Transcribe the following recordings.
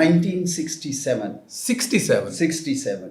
1967। 67।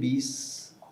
20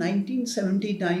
1979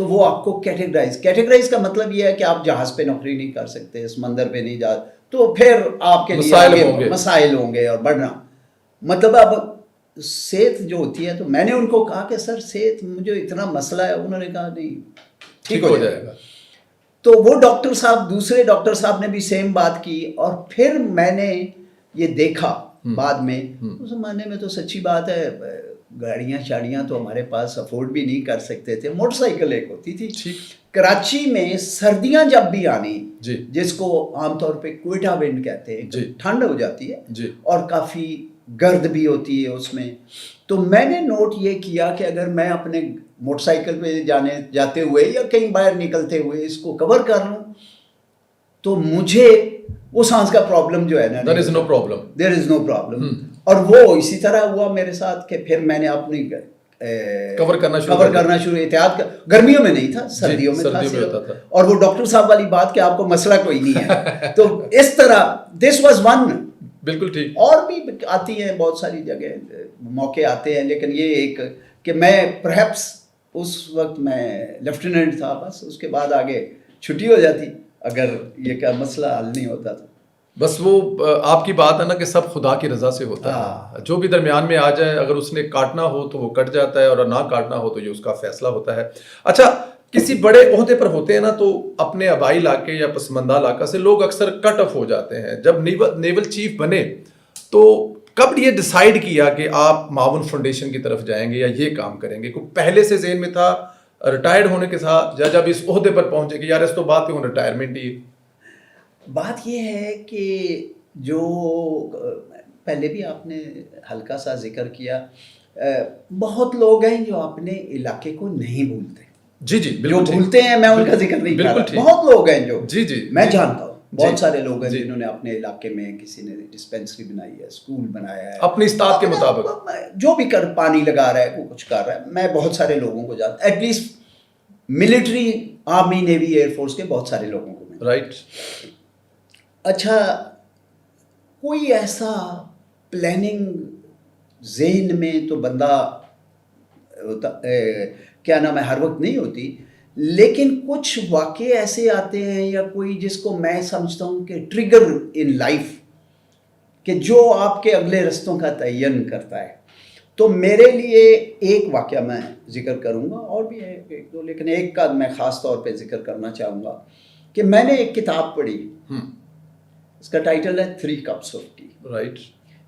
تو وہ آپ کو کیٹیگرائز کا مطلب یہ ہے کہ آپ جہاز پہ نوکری نہیں کر سکتے, سمندر پہ نہیں جا, تو پھر آپ کے لیے مسائل ہوں گے اور بڑھنا. مطلب اب صحت جو ہوتی ہے, تو میں نے ان کو کہا کہ سر صحت مجھے اتنا مسئلہ ہے. انہوں نے کہا نہیں ٹھیک ہو جائے گا. تو وہ ڈاکٹر صاحب, دوسرے ڈاکٹر صاحب نے بھی سیم بات کی. اور پھر میں نے یہ دیکھا بعد میں, اس زمانے میں تو سچی بات ہے گاڑیاں شاڑیاں تو ہمارے پاس افورڈ بھی نہیں کر سکتے تھے. موٹر سائیکل ایک ہوتی تھی. کراچی میں سردیاں جب بھی آنی, جس کو عام طور پہ کوئٹہ ونڈ کہتے ہیں, ٹھنڈ ہو جاتی ہے اور کافی گرد بھی ہوتی ہے اس میں, تو میں نے نوٹ یہ کیا کہ اگر میں اپنے موٹر سائیکل پہ جاتے ہوئے یا کہیں باہر نکلتے ہوئے اس کو کور کر لوں تو مجھے وہ سانس کا پرابلم جو ہے نا, there is no problem. اور وہ اسی طرح ہوا میرے ساتھ کہ پھر میں نے اپنی کور کرنا شروع, احتیاط گرمیوں میں نہیں تھا, سردیوں میں تھا. اور وہ ڈاکٹر صاحب والی بات کہ آپ کو مسئلہ کوئی نہیں ہے. تو اس طرح دس واز ون. بالکل ٹھیک. اور بھی آتی ہیں بہت ساری جگہ موقع آتے ہیں, لیکن یہ ایک کہ میں پرہیپس اس وقت میں لیفٹیننٹ تھا, بس اس کے بعد آگے چھٹی ہو جاتی اگر یہ کا مسئلہ حل نہیں ہوتا تو. بس وہ آپ کی بات ہے نا کہ سب خدا کی رضا سے ہوتا ہے, جو بھی درمیان میں آ جائے, اگر اس نے کاٹنا ہو تو وہ کٹ جاتا ہے اور نہ کاٹنا ہو تو یہ اس کا فیصلہ ہوتا ہے. اچھا, کسی بڑے عہدے پر ہوتے ہیں نا تو اپنے آبائی علاقے یا پسماندہ علاقہ سے لوگ اکثر کٹ آف ہو جاتے ہیں. جب نیول چیف بنے تو کب یہ ڈیسائیڈ کیا کہ آپ معاون فاؤنڈیشن کی طرف جائیں گے یا یہ کام کریں گے؟ کوئی پہلے سے ذہن میں تھا ریٹائرڈ ہونے کے ساتھ, یا جب اس عہدے پر پہنچے کہ یار اس تو بات ہوں ریٹائرمنٹ ہی؟ بات یہ ہے کہ جو پہلے بھی آپ نے ہلکا سا ذکر کیا, بہت لوگ ہیں جو اپنے علاقے کو نہیں بھولتے. جی جو بھولتے ہیں, میں ان کا ذکر نہیں کر رہا. بہت لوگ ہیں جو میں جانتا ہوں, بہت سارے لوگ ہیں جنہوں نے اپنے علاقے میں کسی نے ڈسپینسری بنائی ہے, اسکول بنایا ہے اپنی استاد کے مطابق, جو بھی پانی لگا رہا ہے, کوئی کچھ کر رہا ہے. میں بہت سارے لوگوں کو جانتا, at least military, army, navy, air force کے بہت سارے لوگوں کو. رائٹ. اچھا, کوئی ایسا پلاننگ ذہن میں تو بندہ کیا نام ہے ہر وقت نہیں ہوتی, لیکن کچھ واقعے ایسے آتے ہیں یا کوئی جس کو میں سمجھتا ہوں کہ ٹریگر ان لائف, کہ جو آپ کے اگلے رستوں کا تعین کرتا ہے. تو میرے لیے ایک واقعہ میں ذکر کروں گا, اور بھی ہے ایک دو, لیکن ایک کا میں خاص طور پہ ذکر کرنا چاہوں گا کہ میں نے ایک کتاب پڑھی, اس کا ٹائٹل ہے 3 Cups of Tea. رائٹ.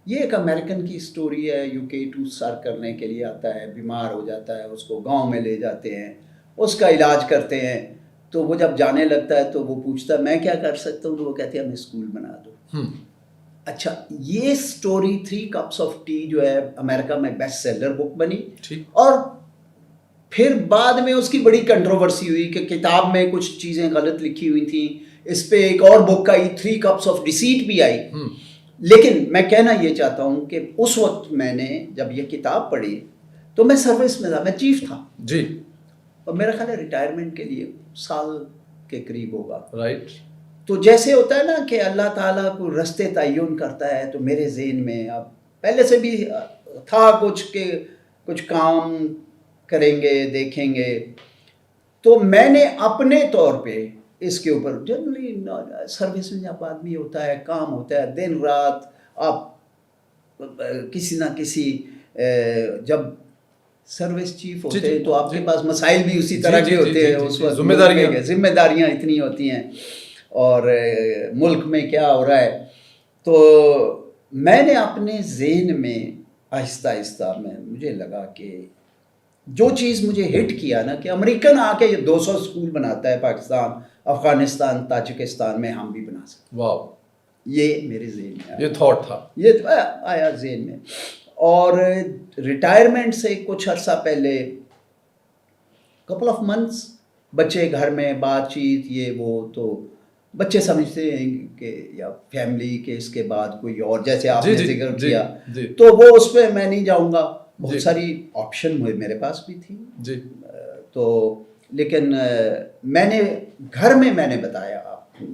یہ ایک امریکن کی سٹوری ہے. UK ٹوتھ سر کرنے کے لیے آتا ہے, بیمار ہو جاتا ہے, اس کو گاؤں میں لے جاتے ہیں, اس کا علاج کرتے ہیں. تو وہ جب جانے لگتا ہے تو وہ پوچھتا ہے میں کیا کر سکتا ہوں, تو وہ کہتے ہیں ہمیں اسکول بنا دو. اچھا, یہ سٹوری 3 Cups of Tea جو ہے امریکہ میں بیسٹ سیلر بک بنی, اور پھر بعد میں اس کی بڑی کنٹروورسی ہوئی کہ کتاب میں کچھ چیزیں غلط لکھی ہوئی تھیں. اس پہ ایک اور بک آئی 3 Cups of Deceit بھی آئی. لیکن میں کہنا یہ چاہتا ہوں کہ اس وقت میں نے جب یہ کتاب پڑھی تو میں سروس میں تھا, میں چیف تھا جی, اور میرا خیال ہے ریٹائرمنٹ کے لیے سال کے قریب ہوگا. رائٹ. تو جیسے ہوتا ہے نا کہ اللہ تعالیٰ کو رستے تعین کرتا ہے, تو میرے ذہن میں اب پہلے سے بھی تھا کچھ کہ کچھ کام کریں گے, دیکھیں گے. تو میں نے اپنے طور پہ اس کے اوپر جنرلی سروس میں جب آدمی ہوتا ہے, کام ہوتا ہے دن رات, آپ کسی نہ کسی, جب سروس چیف ہوتے ہیں تو آپ کے پاس مسائل بھی اسی طرح کے ہوتے ہیں. اس وقت ذمہ داریاں اتنی ہوتی ہیں, اور ملک میں کیا ہو رہا ہے. تو میں نے اپنے ذہن میں آہستہ آہستہ مجھے لگا کہ جو چیز مجھے ہٹ کیا نا کہ امریکن آ کے 200 اسکول بناتا ہے پاکستان, افغانستان, تاجکستان میں, ہم بھی بنا سکتے. واو. یہ میرے ذہن میں یہ تھاٹ تھا, یہ آیا ذہن میں. اور ریٹائرمنٹ سے کچھ عرصہ پہلے couple of months بچے گھر میں بات چیت یہ وہ, تو بچے سمجھتے ہیں کہ یا فیملی کے اس کے بعد کوئی اور, جیسے آپ نے ذکر کیا, تو وہ اس پہ میں نہیں جاؤں گا. بہت ساری آپشن میرے پاس بھی تھی جی. تو لیکن میں نے گھر میں میں نے بتایا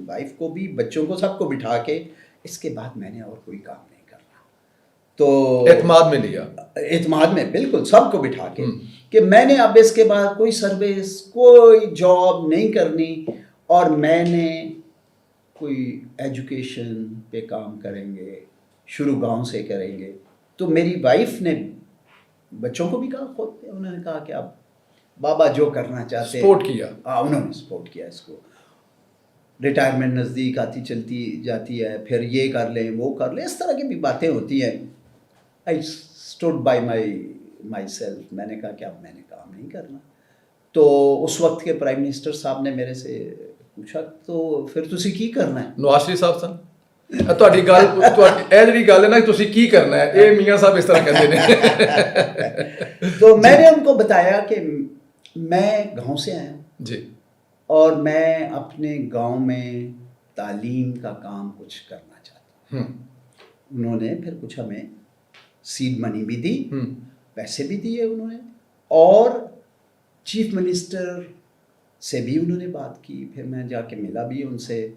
وائف کو بھی, بچوں کو, سب کو بٹھا کے اس کے بعد میں نے اور کوئی کام نہیں کرنا. تو اعتماد میں لیا, اعتماد میں بالکل سب کو بٹھا کے. کہ میں نے اب اس کے بعد کوئی سروس کوئی جاب نہیں کرنی اور میں نے کوئی ایجوکیشن پہ کام کریں گے, شروع گاؤں سے کریں گے. تو میری وائف نے بچوں کو بھی کہا, خود انہوں نے کہا کہ اب بابا جو کرنا چاہتے ہیں سپورٹ کیا. انہوں نے سپورٹ کیا اس کو. ریٹائرمنٹ نزدیک آتی چلتی جاتی ہے, پھر یہ کر لیں وہ کر لیں, اس طرح کی بھی باتیں ہوتی ہیں. I stood by my self. میں نے کہا کہ اب میں نے کام نہیں کرنا. تو اس وقت کے پرائم منسٹر صاحب نے میرے سے پوچھا تو پھر تسی کی کرنا ہے؟ نواز شریف صاحب سن ਤੁਹਾਡੀ ਗੱਲ ਇਹ ਜਿਹੜੀ ਗੱਲ ਹੈ ਨਾ ਤੁਸੀਂ ਕੀ ਕਰਨਾ ਹੈ, ਇਹ ਮੀਆਂ ਸਾਹਿਬ ਇਸ ਤਰ੍ਹਾਂ ਕਹਿੰਦੇ ਨੇ. تو میں نے ان کو بتایا کہ میں گاؤں سے آیا ہوں جی, اور میں اپنے گاؤں میں تعلیم کا کام کچھ کرنا چاہتا ہوں. انہوں نے پھر کچھ ہمیں سیڈ منی بھی دی, پیسے بھی دیے انہوں نے, اور چیف منسٹر سے بھی انہوں نے بات کی. پھر میں جا کے ملا بھی ان سے.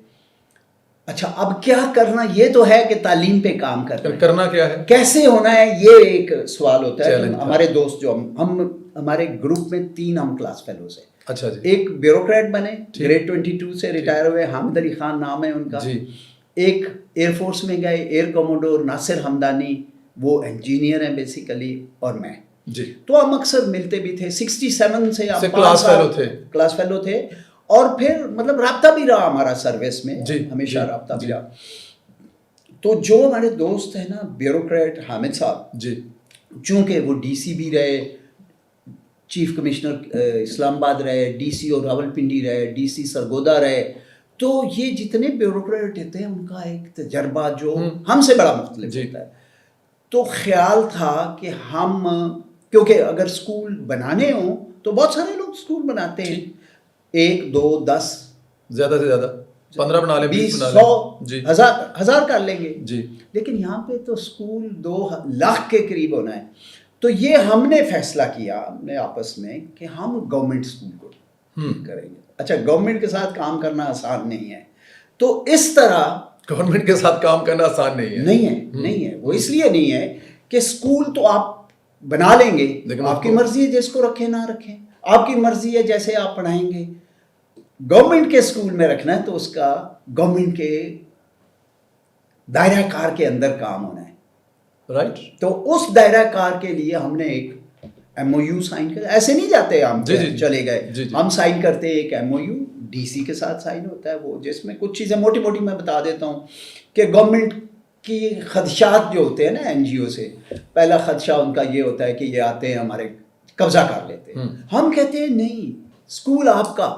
اچھا اب کیا کرنا, یہ تو ہے کہ تعلیم پہ کام کرنا کیا ہے, کیسے ہونا ہے, یہ ایک سوال ہوتا ہے. ہمارے دوست جو ہم ہمارے گروپ میں 3 ہم کلاس فیلوز ہیں. اچھا جی. ایک بیوروکریٹ بنے, گریڈ 22 سے ریٹائر ہوئے, حامد علی خان نام ہے ان کا. ایک ایئر فورس میں گئے, ایئر کوموڈور ناصر حمدانی, وہ انجینئر ہیں بیسیکلی, اور میں. جی. تو ہم اکثر ملتے بھی تھے. 67 سے ہم کلاس فیلو تھے, اور پھر مطلب رابطہ بھی رہا ہمارا سروس میں, ہمیشہ رابطہ بھی رہا. تو جو ہمارے دوست ہیں نا بیوروکریٹ حامد صاحب, جی, چونکہ وہ ڈی سی بھی رہے, چیف کمشنر اسلام آباد رہے, ڈی سی اور راول پنڈی رہے, ڈی سی سرگودا رہے, تو یہ جتنے بیوروکریٹ ہوتے ہیں ان کا ایک تجربہ جو ہم سے بڑا مختلف ہوتا ہے. تو خیال تھا کہ ہم, کیونکہ اگر اسکول بنانے ہوں تو بہت سارے لوگ اسکول بناتے ہیں, 1 2 10 زیادہ سے زیادہ 15 بنا لیں, 20 100 1000 کر لیں گے. جی. لیکن یہاں پہ تو اسکول 2 لاکھ کے قریب ہونا ہے. تو یہ ہم نے فیصلہ کیا اپنے آپس میں کہ ہم گورنمنٹ اسکول کو کریں گے. اچھا, گورنمنٹ کے ساتھ کام کرنا آسان نہیں ہے. تو اس طرح گورنمنٹ کے ساتھ کام کرنا آسان نہیں ہے. وہ اس لیے نہیں ہے کہ اسکول تو آپ بنا لیں گے, آپ کی مرضی ہے جس کو رکھیں نہ رکھیں, آپ کی مرضی ہے جیسے آپ پڑھائیں گے. گورنمنٹ کے اسکول میں رکھنا ہے تو اس کا گورنمنٹ کے دائرہ کار کے اندر کام ہونا ہے. رائٹ. تو اس دائرہ کار کے لیے ہم نے ایک MOU سائن کر, ایسے نہیں جاتے ہم چلے گئے, ہم سائن کرتے ہیں ایک MOU, ڈی سی کے ساتھ سائن ہوتا ہے وہ, جس میں کچھ چیزیں موٹی موٹی میں بتا دیتا ہوں کہ گورنمنٹ کی خدشات جو ہوتے ہیں نا NGO سے, پہلا خدشہ ان کا یہ ہوتا ہے کہ یہ آتے ہیں ہمارے قبضہ کر لیتے ہیں. ہم کہتے ہیں نہیں, اسکول آپ کا,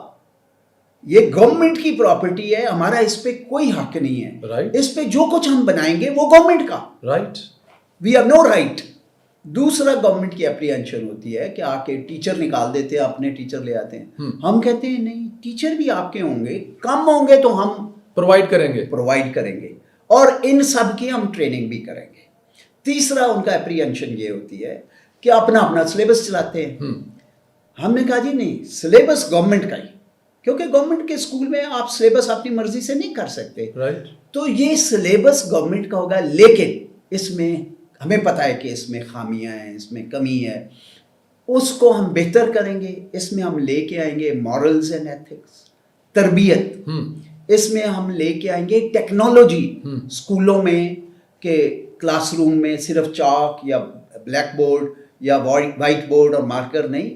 یہ گورنمنٹ کی پراپرٹی ہے, ہمارا اس پہ کوئی حق نہیں ہے. اس پہ جو کچھ ہم بنائیں گے وہ گورنمنٹ کا. Right. We have no right. دوسرا, گورنمنٹ کی اپریہنشن ہوتی ہے کہ آ کے ٹیچر نکال دیتے ہیں, اپنے ٹیچر لے آتے ہیں. ہم کہتے ہیں نہیں, ٹیچر بھی آپ کے ہوں گے, کم ہوں گے تو ہم پرووائڈ کریں گے, اور ان سب کی ہم ٹریننگ بھی کریں گے. تیسرا, ان کا اپریہنشن یہ ہوتی ہے کہ اپنا سلیبس چلاتے ہیں. ہم نے کہا جی نہیں, سلیبس گورنمنٹ کا ہی, کیونکہ گورنمنٹ کے اسکول میں آپ سلیبس اپنی مرضی سے نہیں کر سکتے. تو یہ سلیبس گورنمنٹ کا ہوگا, لیکن اس میں ہمیں پتہ ہے کہ اس میں خامیاں ہیں, اس میں کمی ہے, اس کو ہم بہتر کریں گے. اس میں ہم لے کے آئیں گے مورلز اینڈ ایتھکس, تربیت. اس میں ہم لے کے آئیں گے ٹیکنالوجی اسکولوں میں, کہ کلاس روم میں صرف چاک یا بلیک بورڈ یا وائٹ بورڈ اور مارکر نہیں,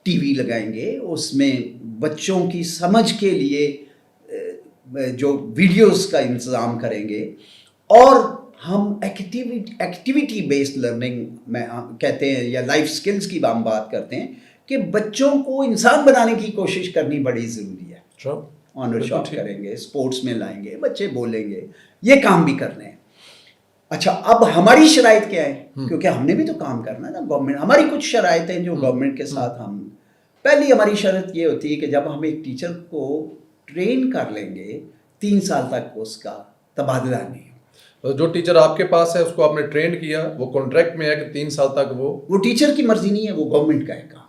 ٹی وی لگائیں گے. اس میں بچوں کی سمجھ کے لیے جو ویڈیوز کا انتظام کریں گے, اور ہم ایکٹیویٹی بیسڈ لرننگ میں کہتے ہیں, یا لائف سکلز کی ہم بات کرتے ہیں, کہ بچوں کو انسان بنانے کی کوشش کرنی بڑی ضروری ہے. آنر شاپ کریں گے, اسپورٹس میں لائیں گے, بچے بولیں گے, یہ کام بھی کرنے ہیں. اچھا, اب ہماری شرائط کیا ہے, کیونکہ ہم نے بھی تو کام کرنا ہے نا. گورنمنٹ, ہماری کچھ شرائط ہیں جو گورنمنٹ کے ساتھ ہم, پہلی ہماری شرط یہ ہوتی ہے کہ جب ہم ایک ٹیچر کو ٹرین کر لیں گے 3 سال تک اس کا تبادلہ نہیں. جو ٹیچر آپ کے پاس ہے اس کو آپ نے ٹرین کیا, وہ کانٹریکٹ میں ہے کہ 3 سال تک وہ ٹیچر کی مرضی نہیں ہے, وہ گورنمنٹ کا ہے کام.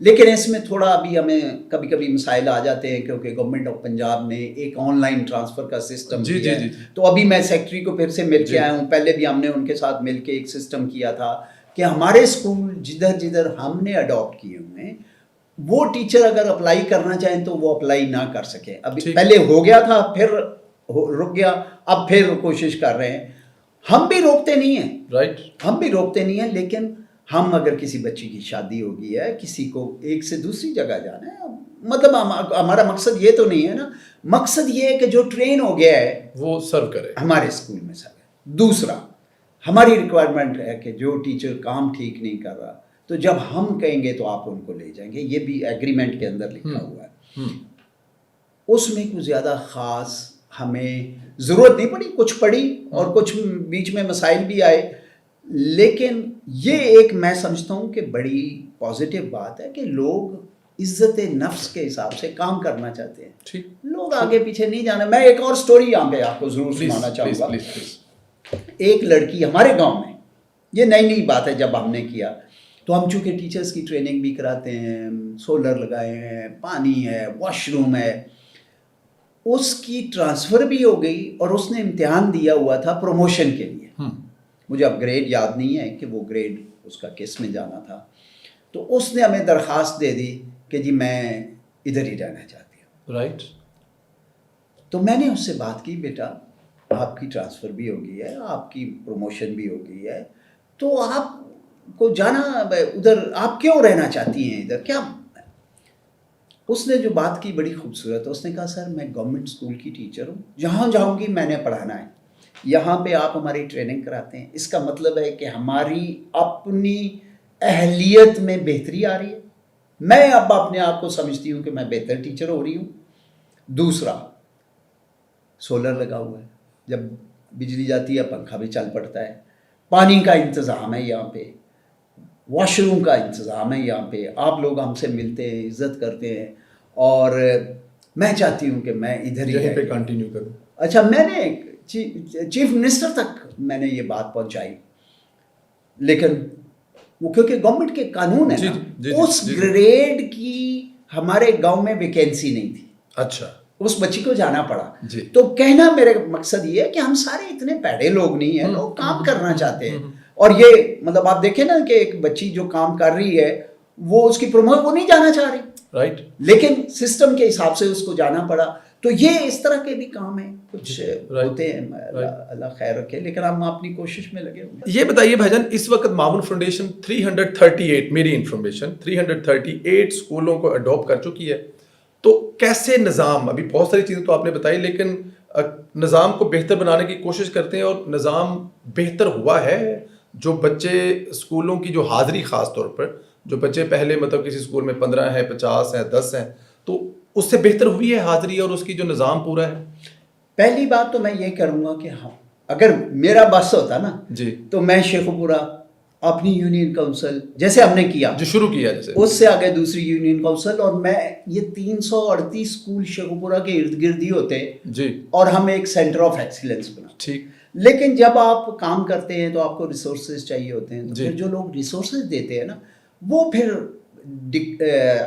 لیکن اس میں تھوڑا ابھی ہمیں کبھی کبھی مسائل آ جاتے ہیں, کیونکہ گورنمنٹ آف پنجاب نے ایک آن لائن ٹرانسفر کا سسٹم کیا ہے. تو ابھی میں سیکٹری کو پھر سے مل کے آیا ہوں, پہلے بھی ہم نے ان کے ساتھ مل کے ایک سسٹم کیا تھا کہ ہمارے اسکول جدھر جدھر ہم نے اڈاپٹ کیے ہوئے ہیں وہ ٹیچر اگر اپلائی کرنا چاہیں تو وہ اپلائی نہ کر سکیں. ابھی پہلے ہو گیا تھا پھر رک گیا, اب پھر کوشش کر رہے ہیں. ہم بھی روکتے نہیں ہیں, رائٹ, ہم بھی روکتے نہیں ہیں, لیکن ہم اگر کسی بچی کی شادی ہو گئی ہے, کسی کو ایک سے دوسری جگہ جانا ہے, مطلب ہمارا مقصد یہ تو نہیں ہے نا, مقصد یہ ہے کہ جو ٹرین ہو گیا ہے وہ سرو کرے ہمارے اسکول میں سر. دوسرا ہماری ریکوائرمنٹ ہے کہ جو ٹیچر کام ٹھیک نہیں کر رہا تو جب ہم کہیں گے تو آپ ان کو لے جائیں گے, یہ بھی ایگریمنٹ کے اندر لکھا ہوا ہے. اس میں کچھ زیادہ خاص ہمیں ضرورت نہیں پڑی, کچھ پڑی اور کچھ بیچ میں مسائل بھی آئے, لیکن یہ ایک میں سمجھتا ہوں کہ بڑی پازیٹیو بات ہے کہ لوگ عزت نفس کے حساب سے کام کرنا چاہتے ہیں, لوگ آگے پیچھے نہیں جانا. میں ایک اور سٹوری یہاں پہ آپ کو ضرور سنانا چاہوں گا. ایک لڑکی ہمارے گاؤں میں, یہ نئی بات ہے, جب ہم نے کیا تو ہم چونکہ ٹیچرز کی ٹریننگ بھی کراتے ہیں, سولر لگائے ہیں, پانی ہے, واش روم ہے, اس کی ٹرانسفر بھی ہو گئی اور اس نے امتحان دیا ہوا تھا پروموشن کے لیے. مجھے اب گریڈ یاد نہیں ہے کہ وہ گریڈ اس کا کس میں جانا تھا, تو اس نے ہمیں درخواست دے دی کہ جی میں ادھر ہی رہنا چاہتی ہوں. رائٹ. تو میں نے اس سے بات کی, بیٹا آپ کی ٹرانسفر بھی ہو گئی ہے, آپ کی پروموشن بھی ہو گئی ہے, تو آپ کو جانا ادھر, آپ کیوں رہنا چاہتی ہیں ادھر, کیا؟ اس نے جو بات کی بڑی خوبصورت, اس نے کہا سر میں گورنمنٹ اسکول کی ٹیچر ہوں, جہاں جاؤں گی میں نے پڑھانا ہے, یہاں پہ آپ ہماری ٹریننگ کراتے ہیں, اس کا مطلب ہے کہ ہماری اپنی اہلیت میں بہتری آ رہی ہے, میں اب اپنے آپ کو سمجھتی ہوں کہ میں بہتر ٹیچر ہو رہی ہوں. دوسرا سولر لگا ہوا ہے, جب بجلی جاتی ہے پنکھا بھی چل پڑتا ہے, پانی کا انتظام ہے یہاں پہ, واش روم کا انتظام ہے یہاں پہ, آپ لوگ ہم سے ملتے ہیں, عزت کرتے ہیں, اور میں چاہتی ہوں کہ میں ادھر ہی پہ کنٹینیو کروں. اچھا, میں نے چیف منسٹر تک میں نے یہ بات پہنچائی, لیکن وہ کیونکہ گورنمنٹ کے قانون ہے نا, اس گریڈ کی ہمارے گاؤں میں ویکینسی نہیں تھی. اچھا, اس بچی کو جانا پڑا. تو کہنا میرے مقصد یہ ہے کہ ہم سارے اتنے پیڑے لوگ نہیں ہیں, لوگ کام کرنا چاہتے ہیں, اور یہ مطلب آپ دیکھیں نا کہ ایک بچی جو کام کر رہی ہے وہ اس کی وہ نہیں جانا چاہ رہی, رائٹ, لیکن سسٹم کے حساب سے اس کو جانا پڑا. تو یہ اس طرح کے بھی کام ہیں, کچھ ہوتے ہیں, اللہ خیر رکھے, لیکن ہم اپنی کوشش میں لگے ہوئے. یہ بتائیے بھائی جان, اس وقت معاون فاؤنڈیشن 338 میری انفارمیشن 338 اسکولوں کو اڈاپٹ کر چکی ہے, تو کیسے نظام, ابھی بہت ساری چیزیں تو آپ نے بتائی, لیکن نظام کو بہتر بنانے کی کوشش کرتے ہیں, اور نظام بہتر ہوا ہے؟ جو بچے اسکولوں کی جو حاضری, خاص طور پر جو بچے پہلے مطلب کسی اسکول میں 15 ہیں, 50 ہیں, 10 ہیں, تو اس سے بہتر ہوئی ہے حاضری اور اس کی جو نظام پورا ہے؟ پہلی بات تو میں یہ کروں گا کہ ہاں, اگر میرا بس ہوتا نا جی, تو میں شیخو پورہ اپنی یونین کونسل جیسے ہم نے کیا, جو شروع کیا, جیسے اس سے آگے دوسری یونین کونسل, اور میں یہ 338 اسکول شیخو پورہ کے ارد گرد ہی ہوتے جی, اور ہم ایک سینٹر آف ایکسیلنس بنا. ٹھیک. لیکن جب آپ کام کرتے ہیں تو آپ کو ریسورسز چاہیے ہوتے ہیں, تو پھر جو لوگ ریسورسز دیتے ہیں نا وہ پھر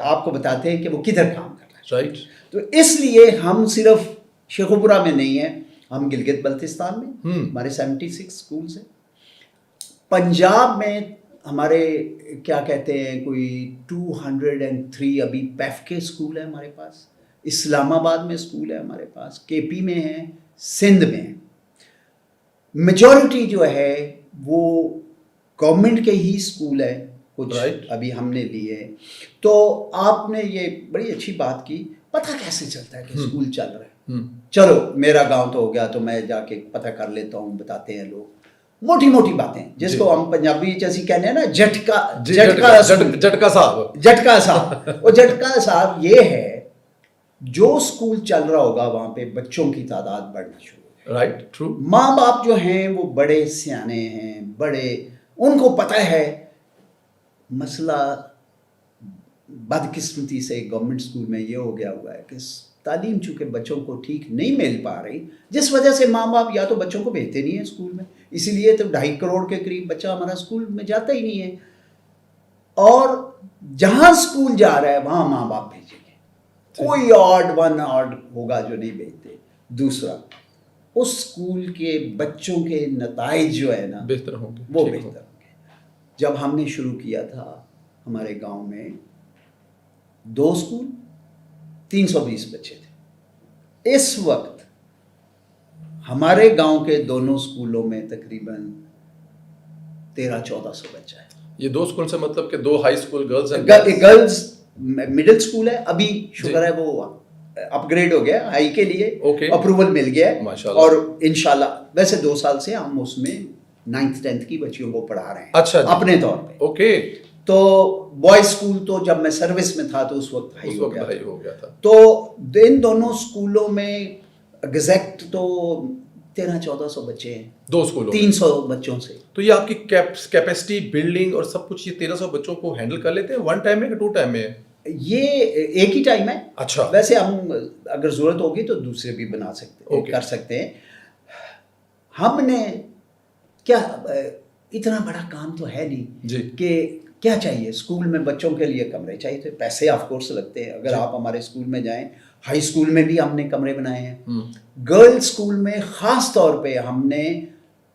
آپ کو بتاتے ہیں کہ وہ کدھر کام کر رہا ہے. رائٹ. تو اس لیے ہم صرف شیخو پورہ میں نہیں ہیں, ہم گلگت بلتستان میں ہمارے 76 اسکولس ہیں, پنجاب میں ہمارے کیا کہتے ہیں کوئی 203 ابھی پیف کے اسکول ہیں ہمارے پاس, اسلام آباد میں اسکول ہے ہمارے پاس, کے پی میں ہیں, سندھ میں ہیں. میجورٹی جو ہے وہ گورنمنٹ کے ہی اسکول ہے, کچھ ابھی ہم نے لیے. تو آپ نے یہ بڑی اچھی بات کی, پتہ کیسے چلتا ہے کہ اسکول چل رہا ہے. چلو میرا گاؤں تو ہو گیا, تو میں جا کے پتہ کر لیتا ہوں, بتاتے ہیں لوگ موٹی موٹی باتیں, جس کو ہم پنجابی جیسی کہنے ہیں نا جھٹکا صاحب. وہ جھٹکا صاحب یہ ہے, جو اسکول چل رہا ہوگا وہاں پہ بچوں کی تعداد بڑھنا شروع ہو گئی. Right, true. ماں باپ جو ہیں وہ بڑے سیانے ہیں, بڑے, ان کو پتہ ہے. مسئلہ بدقسمتی سے گورنمنٹ اسکول میں یہ ہو گیا ہوا ہے کہ تعلیم چونکہ بچوں کو ٹھیک نہیں مل پا رہی, جس وجہ سے ماں باپ یا تو بچوں کو بھیجتے نہیں ہیں اسکول میں, اسی لیے تو 2.5 کروڑ کے قریب بچہ ہمارا اسکول میں جاتا ہی نہیں ہے, اور جہاں اسکول جا رہا ہے وہاں ماں باپ بھیجیں گے, کوئی ون آڈ ہوگا جو نہیں بھیجتے. دوسرا, اس اسکول کے بچوں کے نتائج جو ہے نا بہتر ہوں گے, وہ بہتر ہوں گے. جب ہم نے شروع کیا تھا ہمارے گاؤں میں 2 اسکول 320 بچے تھے. اس وقت ہمارے گاؤں کے دونوں اسکولوں میں تقریباً 1300-1400 بچہ ہے. یہ 2 اسکول سے مطلب کہ 2 high school girls and girls middle school ہے, ابھی شکر ہے وہ اپ گریڈ ہو گیا, ہائی کے لیے اپروول مل گیا ہے, اور انشاءاللہ ویسے 2 سال سے ہم اس میں 9th 10th کی بچیوں کو پڑھا رہے ہیں. اچھا اپنے طور پہ. اوکے. تو بوائز اسکول تو جب میں سروس میں تھا تو اس وقت ہائی ہو گیا تھا. تو ان دونوں اسکولوں میں ایگزیکٹ تو 1300-1400 بچے ہیں 2 اسکولوں 300 بچوں سے. تو یہ آپ کی کیپیسٹی بلڈنگ اور سب کچھ یہ 1300 بچوں کو ہینڈل کر لیتے ہیں 1 ٹائم میں کہ 2 ٹائم میں؟ یہ ایک ہی ٹائم ہے. اچھا. ویسے ہم اگر ضرورت ہوگی تو دوسرے بھی بنا سکتے کر سکتے ہیں. ہم نے کیا اتنا بڑا کام تو ہے نہیں جی کہ کیا چاہیے. اسکول میں بچوں کے لیے کمرے چاہیے تھے, پیسے آف کورس لگتے ہیں. اگر آپ ہمارے اسکول میں جائیں, ہائی اسکول میں بھی ہم نے کمرے بنائے ہیں. گرل اسکول میں خاص طور پہ ہم نے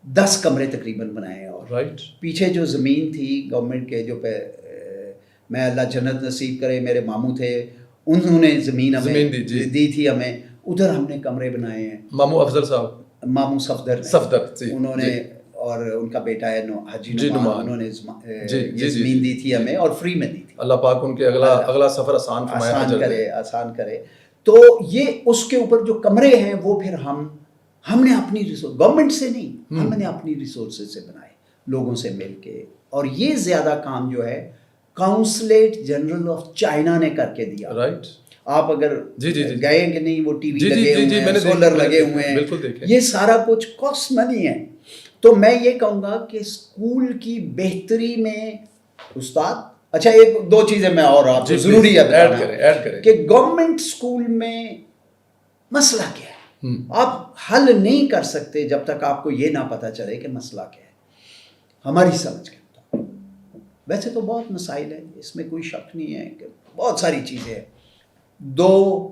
10 کمرے تقریباً بنائے ہیں. اور پیچھے جو زمین تھی گورنمنٹ کے, جو میں اللہ جنت نصیب کرے, میرے ماموں تھے, انہوں نے زمین ہمیں دی تھی ہمیں, ادھر ہم نے کمرے بنائے ہیں. ماموں افضل صاحب, ماموں صفدر انہوں نے, اور ان کا بیٹا ہے حاجی نعمان, انہوں نے یہ زمین دی تھی ہمیں اور فری میں دی تھی. اللہ پاک ان کے اگلا سفر آسان کرے. تو یہ اس کے اوپر جو کمرے ہیں وہ پھر ہم نے اپنی گورنمنٹ سے نہیں, ہم نے اپنی ریسورسز سے بنائے, لوگوں سے مل کے. اور یہ زیادہ کام جو ہے کاؤنسلیٹ جنرل آف چائنا نے کر کے دیا. رائٹ. آپ اگر گئے کہ نہیں, وہ ٹی وی لگے ہوئے ہیں, سولر لگے ہوئے ہیں, یہ سارا کچھ کاسٹ منی ہے. تو میں یہ کہوں گا کہ اسکول کی بہتری میں استاد, اچھا ایک 2 چیزیں میں اور آپ کو ضروری ہے کہ گورنمنٹ اسکول میں مسئلہ کیا ہے. آپ حل نہیں کر سکتے جب تک آپ کو یہ نہ پتہ چلے کہ مسئلہ کیا ہے. ہماری سمجھ کے ویسے تو بہت مسائل ہیں, اس میں کوئی شک نہیں ہے کہ بہت ساری چیزیں ہیں. 2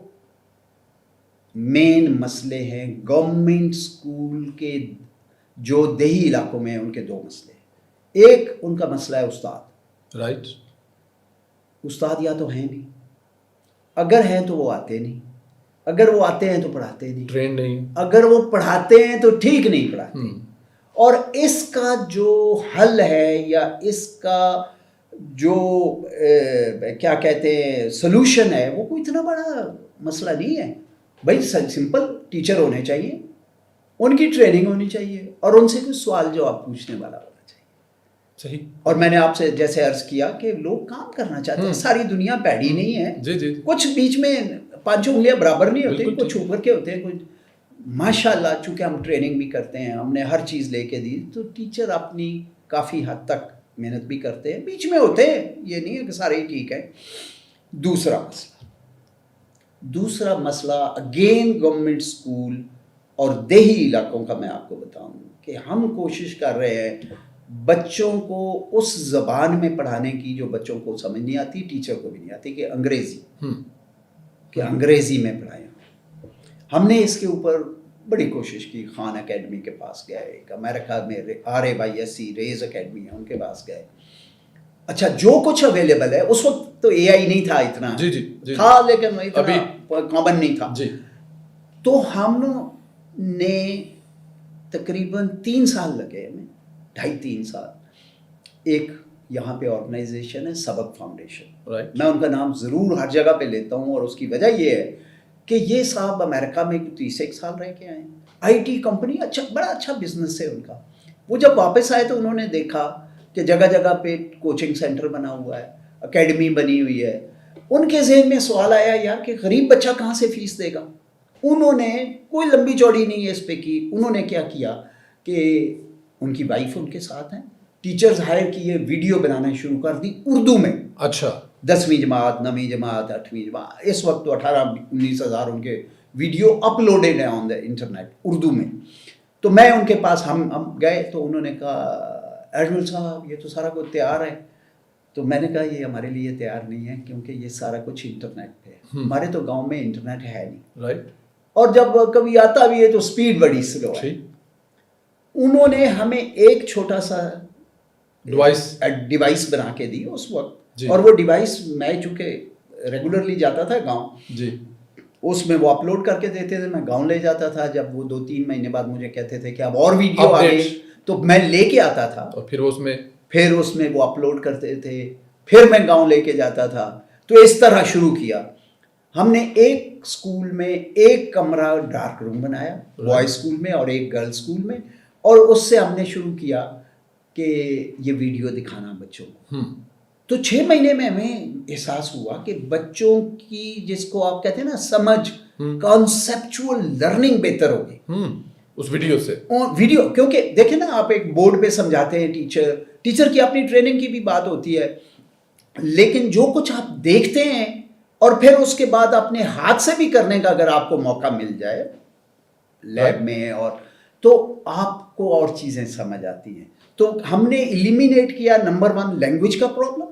مین مسئلے ہیں گورنمنٹ اسکول کے جو دیہی علاقوں میں ہیں, ان کے 2 مسئلے ہیں. ایک ان کا مسئلہ ہے استاد. رائٹ. استاد یا تو ہیں نہیں, اگر ہیں تو وہ آتے نہیں, اگر وہ آتے ہیں تو پڑھاتے نہیں, ٹرین نہیں, اگر وہ پڑھاتے ہیں تو ٹھیک نہیں پڑھاتے. اور اس کا جو حل ہے یا اس کا جو کیا کہتے ہیں سلوشن ہے, وہ کوئی اتنا بڑا مسئلہ نہیں ہے بھائی. سمپل ٹیچر ہونے چاہیے, ان کی ٹریننگ ہونی چاہیے, اور ان سے کوئی سوال جواب پوچھنے والا ہونا چاہیے. صحیح. اور میں نے آپ سے جیسے عرض کیا کہ لوگ کام کرنا چاہتے ہیں, ساری دنیا پیڑی نہیں ہے. جی. کچھ بیچ میں 5 انگلیاں برابر نہیں ہوتی, کچھ اوپر کے ہوتے ہیں, کچھ ماشاء اللہ. چونکہ ہم ٹریننگ بھی کرتے ہیں, ہم نے ہر چیز لے کے دی, تو ٹیچر اپنی کافی حد تک محنت بھی کرتے ہیں, بیچ میں ہوتے ہیں, یہ نہیں ہے کہ سارے ہی ٹھیک ہیں. دوسرا مسئلہ اگین گورنمنٹ اسکول اور دیہی علاقوں کا میں آپ کو بتاؤں کہ ہم کوشش کر رہے ہیں بچوں کو اس زبان میں پڑھانے کی جو بچوں کو سمجھ نہیں آتی, ٹیچر کو بھی نہیں آتی, کہ انگریزی میں پڑھائیں. ہم نے اس کے اوپر بڑی کوشش کی. خان اکیڈمی کے پاس گئے, ایک امریکہ میں RAYSC ریز اکیڈمی ہے, ان کے پاس گئے. اچھا جو کچھ اویلیبل ہے, اس وقت تو AI نہیں تھا اتنا, تھا لیکن اتنا کامن نہیں تھا. تو ہم نے تقریباً 3 سال لگے ہمیں, 2.5-3 سال. ایک یہاں پہ آرگنائزیشن ہے سبق فاؤنڈیشن, میں ان کا نام ضرور ہر جگہ پہ لیتا ہوں, اور اس کی وجہ یہ ہے کہ یہ صاحب امریکہ میں 31 سال رہ کے آئے ہیں. IT کمپنی, بڑا اچھا بزنس ہے ان کا. وہ جب واپس آئے تو انہوں نے دیکھا کہ جگہ جگہ پہ کوچنگ سینٹر بنا ہوا ہے, اکیڈمی بنی ہوئی ہے. ان کے ذہن میں سوال آیا یار کہ غریب بچہ کہاں سے فیس دے گا. انہوں نے کوئی لمبی چوڑی نہیں ہے اس پہ کی, انہوں نے کیا کیا کہ ان کی وائف ان کے ساتھ ہیں, ٹیچرز ہائر کیے, ویڈیو بنانا شروع کر دی اردو میں. اچھا. 10ویں جماعت, 9ویں جماعت, 8ویں جماعت, اس وقت تو 18-19 ہزار ان کے ویڈیو اپلوڈیڈ ہیں آن دا انٹرنیٹ اردو میں. تو میں ان کے پاس ہم گئے تو انہوں نے کہا ایڈمل صاحب یہ تو سارا کچھ تیار ہے. تو میں نے کہا یہ ہمارے لیے تیار نہیں ہے, کیونکہ یہ سارا کچھ انٹرنیٹ پہ ہے. ہمارے تو گاؤں میں انٹرنیٹ ہے نہیں, رائٹ. اور جب کبھی آتا بھی ہے تو سپیڈ بڑی سلو ہے. انہوں نے ہمیں ایک چھوٹا سا ڈیوائس بنا کے دی اس وقت. جی. اور وہ ڈیوائس میں چونکہ ریگولرلی جاتا تھا گاؤں, جی, اس میں وہ اپلوڈ کر کے دیتے تھے, میں گاؤں لے جاتا تھا. جب وہ 2-3 مہینے بعد مجھے کہتے تھے کہ اب اور ویڈیو آ گئی تو میں لے کے آتا تھا, اور پھر اس میں وہ اپلوڈ کرتے تھے, پھر میں گاؤں لے کے جاتا تھا. تو اس طرح شروع کیا. ہم نے ایک اسکول میں ایک کمرہ ڈارک روم بنایا, بوائز اسکول میں اور ایک گرل اسکول میں, اور اس سے ہم نے شروع کیا کہ یہ ویڈیو دکھانا بچوں کو. تو 6 مہینے میں ہمیں احساس ہوا کہ بچوں کی, جس کو آپ کہتے ہیں نا سمجھ, کانسیپچول لرننگ بہتر ہوگی اس ویڈیو سے. ویڈیو, کیونکہ دیکھیں نا آپ ایک بورڈ پہ سمجھاتے ہیں, ٹیچر کی اپنی ٹریننگ کی بھی بات ہوتی ہے, لیکن جو کچھ آپ دیکھتے ہیں اور پھر اس کے بعد اپنے ہاتھ سے بھی کرنے کا اگر آپ کو موقع مل جائے لیب میں, اور تو آپ کو اور چیزیں سمجھ آتی ہیں. تو ہم نے ایلیمینیٹ کیا نمبر 1 لینگویج کا پرابلم,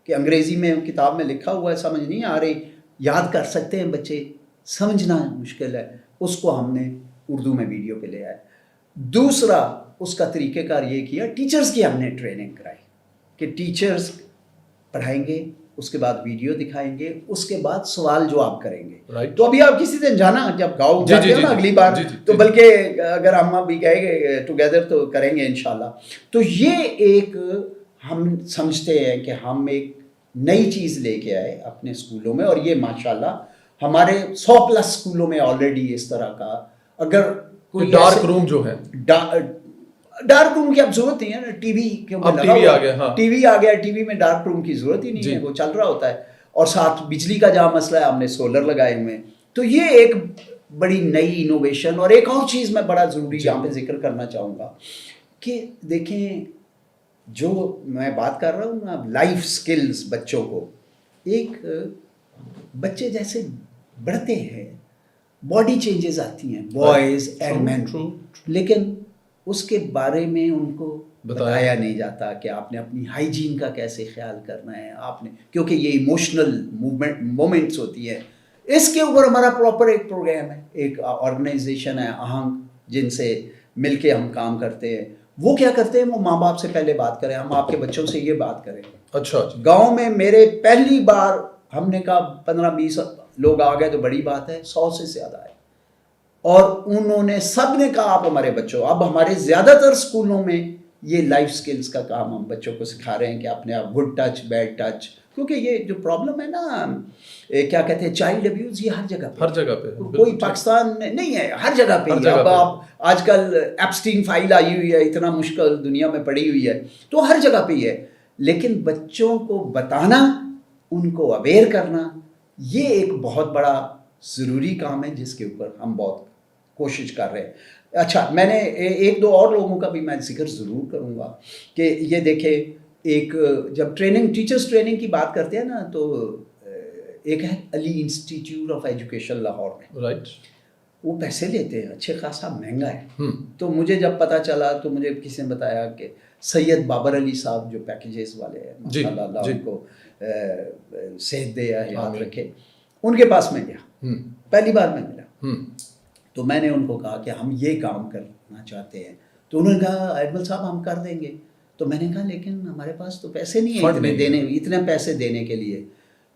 کہ انگریزی میں کتاب میں لکھا ہوا ہے, سمجھ نہیں آ رہی, یاد کر سکتے ہیں بچے, سمجھنا مشکل ہے, اس کو ہم نے اردو میں ویڈیو پہ لے آئے. دوسرا اس کا طریقہ کار یہ کیا, ٹیچرز کی ہم نے ٹریننگ کرائی کہ ٹیچرز پڑھائیں گے, اس کے بعد ویڈیو دکھائیں گے, اس کے بعد سوال جواب کریں گے. تو ابھی آپ کسی دن جانا, جب گاؤں جاتے ہیں نا اگلی بار, تو بلکہ اگر ہم ابھی گئے گئے ٹوگیدر تو کریں گے انشاءاللہ. تو یہ ایک ہم سمجھتے ہیں کہ ہم ایک نئی چیز لے کے آئے اپنے اسکولوں میں, اور یہ ماشاءاللہ ہمارے 100+ اسکولوں میں آلریڈی اس طرح کا. اگر کوئی ڈارک روم جو ہے, ڈارک روم کی اب ضرورت نہیں ہے نا, ٹی وی آ گیا, ٹی وی میں ڈارک روم کی ضرورت ہی نہیں ہے, وہ چل رہا ہوتا ہے. اور ساتھ بجلی کا جہاں مسئلہ ہے, ہم نے سولر لگائے ہوئے ہیں. تو یہ ایک بڑی نئی انوویشن. اور ایک اور چیز میں بڑا ضروری یہاں پہ ذکر کرنا چاہوں گا کہ دیکھیں, جو میں بات کر رہا ہوں نا لائف سکلز بچوں کو, ایک بچے جیسے بڑھتے ہیں باڈی چینجز آتی ہیں, بوائز اینڈ مین, لیکن اس کے بارے میں ان کو بتایا نہیں جاتا کہ آپ نے اپنی ہائیجین کا کیسے خیال کرنا ہے. آپ نے, کیونکہ یہ ایموشنل مومنٹس ہوتی ہے, اس کے اوپر ہمارا پراپر ایک پروگرام ہے, ایک آرگنائزیشن ہے آہنگ, جن سے مل کے ہم کام کرتے ہیں. وہ کیا کرتے ہیں, وہ ماں باپ سے پہلے بات کریں, ہم آپ کے بچوں سے یہ بات کریں. اچھا, گاؤں میں میرے پہلی بار ہم نے کہا 15-20 لوگ آ گئے تو بڑی بات ہے, 100 سے زیادہ آئے, اور انہوں نے سب نے کہا آپ ہمارے بچوں. اب ہمارے زیادہ تر اسکولوں میں یہ لائف سکلز کا کام ہم بچوں کو سکھا رہے ہیں کہ اپنے آپ گڈ ٹچ, بیڈ ٹچ, کیونکہ یہ جو پرابلم ہے نا, کیا کہتے ہیں, چائلڈ ابیوز, یہ ہر جگہ پہ کوئی پاکستان نہیں ہے, ہر جگہ پہ. اب آپ آج کل ایپسٹین فائل آئی ہوئی ہے, اتنا مشکل دنیا میں پڑی ہوئی ہے, تو ہر جگہ پہ ہی ہے. لیکن بچوں کو بتانا, ان کو اویئر کرنا, یہ ایک بہت بڑا ضروری کام ہے جس کے اوپر ہم بہت کوشش کر رہے ہیں. اچھا, میں نے 1-2 اور لوگوں کا بھی میں ذکر ضرور کروں گا کہ یہ دیکھیں, ایک جب ٹیچرز ٹریننگ کی بات کرتے ہیں نا, تو ایک ہے علی انسٹیٹیوٹ آف ایجوکیشن لاہور میں, رائٹ, وہ پیسے لیتے ہیں, اچھے خاصا مہنگا ہے. تو مجھے جب پتہ چلا تو مجھے کسی نے بتایا کہ سید بابر علی صاحب جو پیکیجز والے ہیں, ماشاءاللہ اللہ ان کو صحت دے یا یاد رکھے, ان کے پاس میں گیا, پہلی بار میں ملا. تو میں نے ان کو کہا کہ ہم یہ کام کرنا چاہتے ہیں. تو انہوں نے کہا ایڈمل صاحب ہم کر دیں گے. تو میں نے کہا لیکن ہمارے پاس تو پیسے نہیں ہیں اتنے پیسے دینے کے لیے.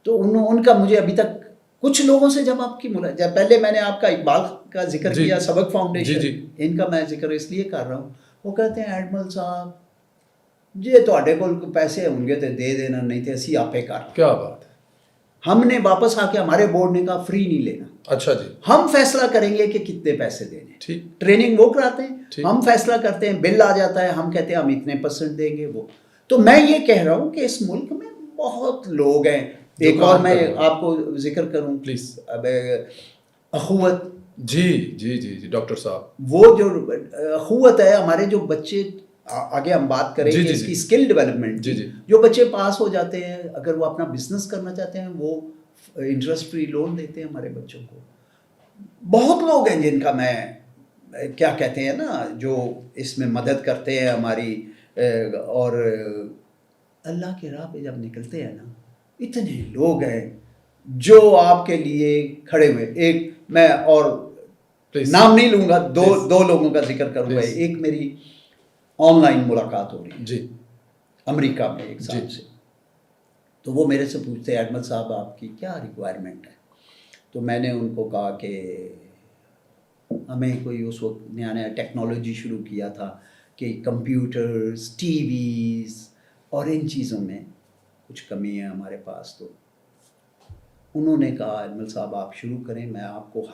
تو ان کا مجھے ابھی تک کچھ لوگوں سے جب آپ کی جب پہلے میں نے آپ کا اقبال کا ذکر کیا, سبق فاؤنڈیشن, ان کا میں ذکر اس لیے کر رہا ہوں. وہ کہتے ہیں ایڈمل صاحب جی تواڈے کول پیسے ہوں گے تو دے دینا, نہیں تو اسی آپے کر. کیا بات ہے. ہم نے واپس آ کے, ہمارے بورڈ نے کہا فری نہیں لینا. اچھا جی, ہم فیصلہ کریں گے کہ کتنے پیسے دینے. ٹریننگ وہ کراتے ہیں, ہم فیصلہ کرتے ہیں, بل آ جاتا ہے, ہم کہتے ہیں ہم اتنے % دیں گے. وہ تو میں یہ کہہ رہا ہوں کہ اس ملک میں بہت لوگ ہیں. ایک اور میں آپ کو ذکر کروں پلیز, اخوت. جی ڈاکٹر صاحب, وہ جو اخوت ہے, ہمارے جو بچے, آگے ہم بات کریں گے اس کی اسکل ڈیولپمنٹ, جو بچے پاس ہو جاتے ہیں, اگر وہ اپنا بزنس کرنا چاہتے ہیں, وہ انٹرسٹ فری لون دیتے ہیں ہمارے بچوں کو. بہت لوگ ہیں جن کا میں کیا کہتے ہیں نا, جو اس میں مدد کرتے ہیں ہماری. اور اللہ کے راہ پہ جب نکلتے ہیں نا, اتنے لوگ ہیں جو آپ کے لیے کھڑے ہوئے. ایک میں اور نام نہیں لوں گا, دو لوگوں کا ذکر کروں گا. ایک میری آن لائن ملاقات ہو رہی ہے, امریکہ میں 1 سال جی سے. تو وہ میرے سے پوچھتے اجمل صاحب آپ کی کیا ریکوائرمنٹ ہے. تو میں نے ان کو کہا کہ ہمیں کوئی اس وقت نیا نیا ٹیکنالوجی شروع کیا تھا کہ کمپیوٹرز، ٹی ویز اور ان چیزوں میں کچھ کمی ہے ہمارے پاس. تو انہوں نے کہا اجمل صاحب آپ شروع کریں، میں آپ کو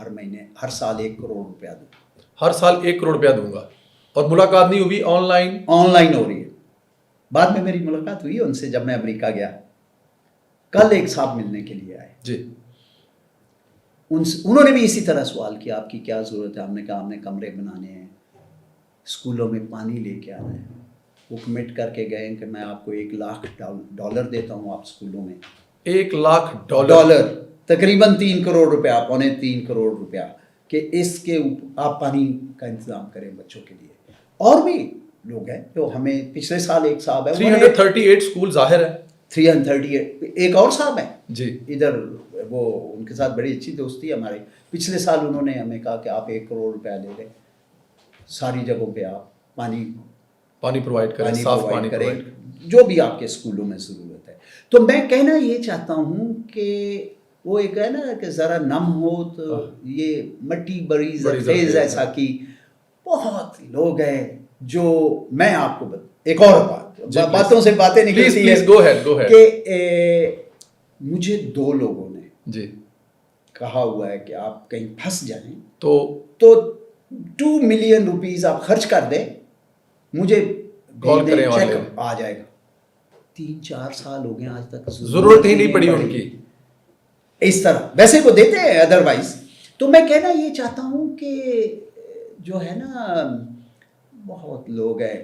ہر سال 1 کروڑ روپیہ دوں. ہر سال 1 کروڑ روپیہ دوں گا. اور ملاقات نہیں ہوئی، آن لائن ہو رہی ہے. بعد میں میری ملاقات ہوئی ان سے جب میں امریکہ گیا. کل ایک صاحب ملنے کے لیے آئے جی. انہوں نے بھی اسی طرح سوال کیا آپ کی کیا ضرورت ہے. ہم نے کہا ہم نے کمرے بنانے ہیں، اسکولوں میں پانی لے کے آنا ہے. وہ کمٹ کر کے گئے کہ میں آپ کو $1,00,000 دیتا ہوں آپ اسکولوں میں. $1,00,000 تقریباً 3 کروڑ روپیہ، 3.25 کروڑ روپیہ کہ اس کے آپ پانی کا انتظام کریں بچوں کے لیے. اور بھی لوگ ہیں جو ہمیں پچھلے سال ایک صاحب ہے 338 اسکول ظاہر ہے. 338 ایک اور صاحب ہیں جی ادھر، وہ ان کے ساتھ بڑی اچھی دوستی ہے ہماری. پچھلے سال انہوں نے ہمیں کہا کہ آپ 1 کروڑ روپیہ لے لیں، ساری جگہوں پہ آپ پانی پرووائڈ کریں، صاف پانی کریں پرووائڈ. جو بھی آپ کے اسکولوں میں ضرورت ہے. تو میں کہنا یہ چاہتا ہوں کہ وہ ایک ہے نا کہ ذرا نم ہو تو یہ مٹی بڑی زرخیز ایسا کی بہت لوگ ہیں جو میں آپ کو ایک اور باتوں سے باتیں نکلتی ہیں کہ مجھے 2 لوگوں نے جی کہا ہوا ہے کہ آپ کہیں پھنس جائیں تو 2 ملین روپیز آپ خرچ کر دیں، مجھے چیک آ جائے گا. 3-4 سال ہو گئے آج تک ضرورت ہی نہیں پڑی ان کی. اس طرح ویسے وہ دیتے ہیں ادروائز. تو میں کہنا یہ چاہتا ہوں کہ جو ہے نا بہت لوگ ہیں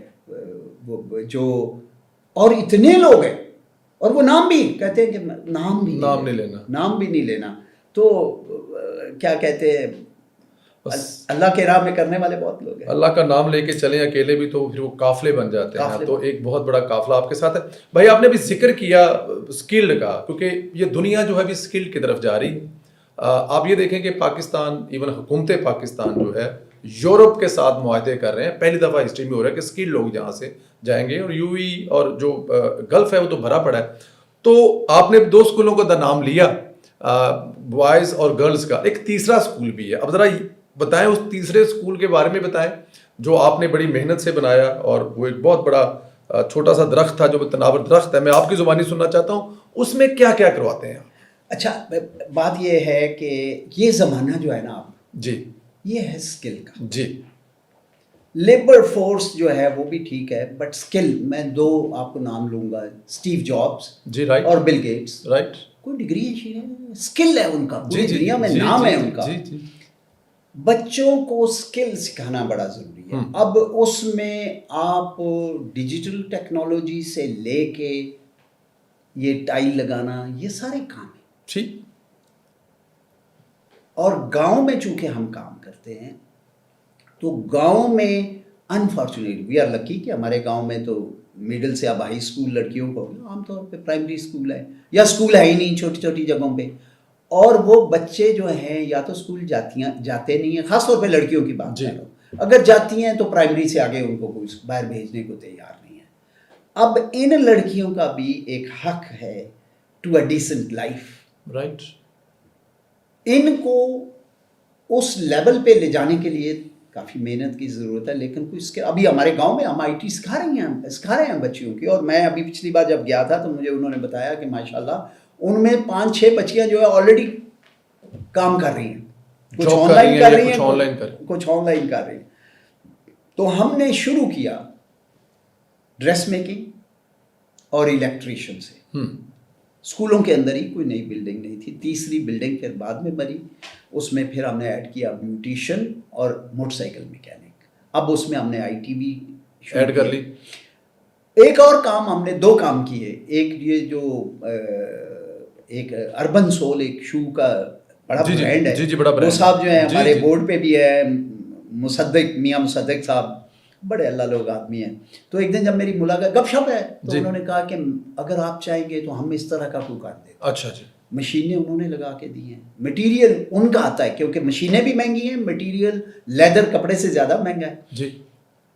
جو، اور اتنے لوگ ہیں اور وہ نام بھی کہتے ہیں کہ نام بھی نہیں لینا. تو کیا کہتے ہیں اللہ کے راہ میں کرنے والے بہت لوگ ہیں. اللہ کا نام لے کے چلیں اکیلے بھی تو پھر وہ قافلے بن جاتے ہیں. تو ایک بہت بڑا قافلہ آپ کے ساتھ ہے. بھائی آپ نے بھی ذکر کیا اسکلڈ کا، کیونکہ یہ دنیا جو ہے بھی اسکلڈ کی طرف جا رہی ہے. آپ یہ دیکھیں کہ پاکستان، ایون حکومت پاکستان جو ہے یورپ کے ساتھ معاہدے کر رہے ہیں. پہلی دفعہ ہسٹری میں ہو رہا ہے کہ اسکلڈ لوگ یہاں سے جائیں گے. اور یو ای اور جو گلف ہے وہ تو بھرا پڑا ہے. تو آپ نے 2 اسکولوں کا نام لیا، بوائز اور گرلز کا. ایک تیسرا اسکول بھی ہے. اب ذرا بتائیں اس تیسرے اسکول کے بارے میں بتائیں جو آپ نے بڑی محنت سے بنایا. اور وہ ایک بہت بڑا چھوٹا سا درخت تھا جو تناور درخت ہے. میں آپ کی زبانی سننا چاہتا ہوں اس میں کیا کیا کرواتے ہیں. اچھا بات یہ ہے کہ یہ زمانہ جو ہے نا آپ جی یہ ہے اسکل کا. جی لیبر فورس جو ہے وہ بھی ٹھیک ہے، بٹ اسکل میں 2 آپ کو نام لوں گا، اسٹیو جابس جی رائٹ اور بل گیٹس. رائٹ. کوئی ڈگری ہے، اسکل ہے ان کا، پوری دنیا میں نام ہے ان کا. بچوں کو اسکل سکھانا بڑا ضروری ہے. اب اس میں آپ ڈیجیٹل ٹیکنالوجی سے لے کے یہ ٹائل لگانا، یہ سارے کام ہیں. ٹھیک. اور گاؤں میں چونکہ ہم کام کرتے ہیں تو گاؤں میں انفارچونیٹلی وی آر لکی کہ ہمارے گاؤں میں تو مڈل سے اب ہائی اسکول لڑکیوں کو عام طور پہ پرائمری اسکول ہے یا اسکول ہے ہی نہیں چھوٹی چھوٹی جگہوں پہ. اور وہ بچے جو ہیں یا تو اسکول جاتے نہیں ہیں، خاص طور پہ لڑکیوں کی بات کر رہا ہوں. اگر جاتی ہیں تو پرائمری سے آگے ان کو کوئی باہر بھیجنے کو تیار نہیں ہے. اب ان لڑکیوں کا بھی ایک حق ہے to a decent life. Right. ان کو اس لیول پہ لے جانے کے لیے کافی محنت کی ضرورت ہے. لیکن کوئی اس کے ابھی ہمارے گاؤں میں ہم IT سکھا رہے ہیں بچیوں کی. اور میں ابھی پچھلی بار جب گیا تھا تو مجھے انہوں نے بتایا کہ ماشاءاللہ ان میں 5-6 بچیاں جو ہے آلریڈی کام کر رہی ہیں، کچھ آن لائن کر رہی ہیں، کچھ آن لائن کر رہی ہیں. تو ہم نے شروع کیا ڈریس میکنگ اور الیکٹریشین سے. اسکولوں کے اندر ہی، کوئی نئی بلڈنگ نہیں تھی. تیسری بلڈنگ پھر بعد میں بنی، اس میں پھر ہم نے ایڈ کیا بیوٹیشین اور موٹر سائیکل میکینک. اب اس میں ہم نے IT بھی ایڈ کر لی. ایک اور کام ہم نے 2 کام کیے. ایک یہ جو ایک اربن سول ایک شو کا بڑا برانڈ ہے، وہ صاحب جو ہیں ہمارے بورڈ پہ بھی ہے، میاں مصدق صاحب، بڑے اللہ لوگ آدمی ہیں. تو ایک دن جب میری ملاقات گپ شپ ہے تو انہوں نے کہا کہ اگر آپ چاہیں گے تو ہم اس طرح کا کوئی کر دیں. اچھا جی. مشینیں انہوں نے لگا کے دی ہیں، مٹیریل ان کا آتا ہے کیونکہ مشینیں بھی مہنگی ہیں، مٹیریل لیدر کپڑے سے زیادہ مہنگا ہے. جی.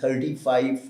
35,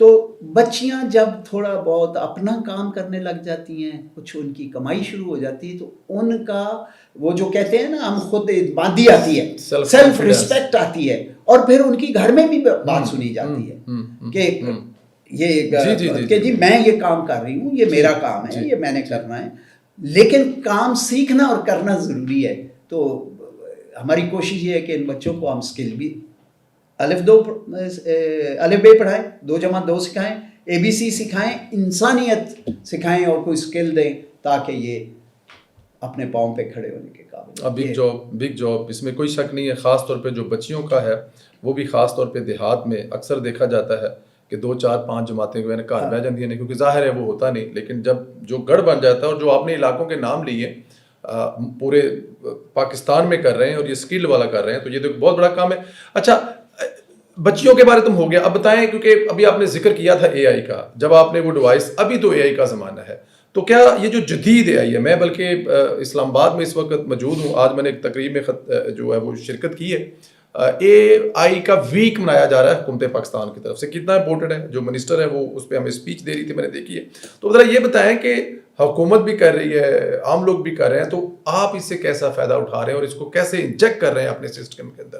تو بچیاں جب تھوڑا بہت اپنا کام کرنے لگ جاتی ہیں, کچھ ان کی کمائی شروع ہو جاتی ہے, تو ان کا وہ جو کہتے ہیں نا ہم خود اعتمادی آتی ہے, سیلف رسپیکٹ آتی ہے, اور پھر ان کی گھر میں بھی بات سنی جاتی ہے کہ یہ کہ جی میں یہ کام کر رہی ہوں, یہ میرا کام ہے, یہ میں نے کرنا ہے. لیکن کام سیکھنا اور کرنا ضروری ہے. تو ہماری کوشش یہ ہے کہ ان بچوں کو ہم اسکل بھی الف ب پڑھائیں, 2 × 2 سکھائیں, ABC سکھائیں, انسانیت سکھائیں اور کوئی اسکل دیں تاکہ یہ اپنے پاؤں پہ کھڑے ہونے کے قابل. بگ جاب اس میں کوئی شک نہیں ہے. خاص طور پہ جو بچیوں کا ہے وہ بھی خاص طور پہ دیہات میں اکثر دیکھا جاتا ہے کہ 2 4 5 جماعتیں جو ہے نا گھر بہ جاتی ہیں, کیونکہ ظاہر ہے وہ ہوتا نہیں. لیکن جب جو گڑھ بن جاتا ہے, اور جو آپ نے علاقوں کے نام لیے پورے پاکستان میں کر رہے ہیں اور یہ اسکل والا کر رہے ہیں, تو یہ تو ایک بہت بڑا کام ہے. اچھا بچیوں کے بارے تم ہو گیا, اب بتائیں, کیونکہ ابھی آپ نے ذکر کیا تھا AI کا, جب آپ نے وہ ڈیوائس, ابھی تو AI کا زمانہ ہے, تو کیا یہ جو جدید AI ہے, میں بلکہ اسلام آباد میں اس وقت موجود ہوں, آج میں نے ایک تقریب میں جو ہے وہ شرکت کی ہے, AI کا ویک منایا جا رہا ہے حکومت پاکستان کی طرف سے. کتنا امپورٹنٹ ہے, جو منسٹر ہے وہ اس پہ ہمیں اسپیچ دے رہی تھی, میں نے دیکھی ہے. تو ذرا یہ بتائیں کہ حکومت بھی کر رہی ہے, عام لوگ بھی کر رہے ہیں, تو آپ اس سے کیسا فائدہ اٹھا رہے ہیں اور اس کو کیسے انجیکٹ کر رہے ہیں اپنے سسٹم کے اندر؟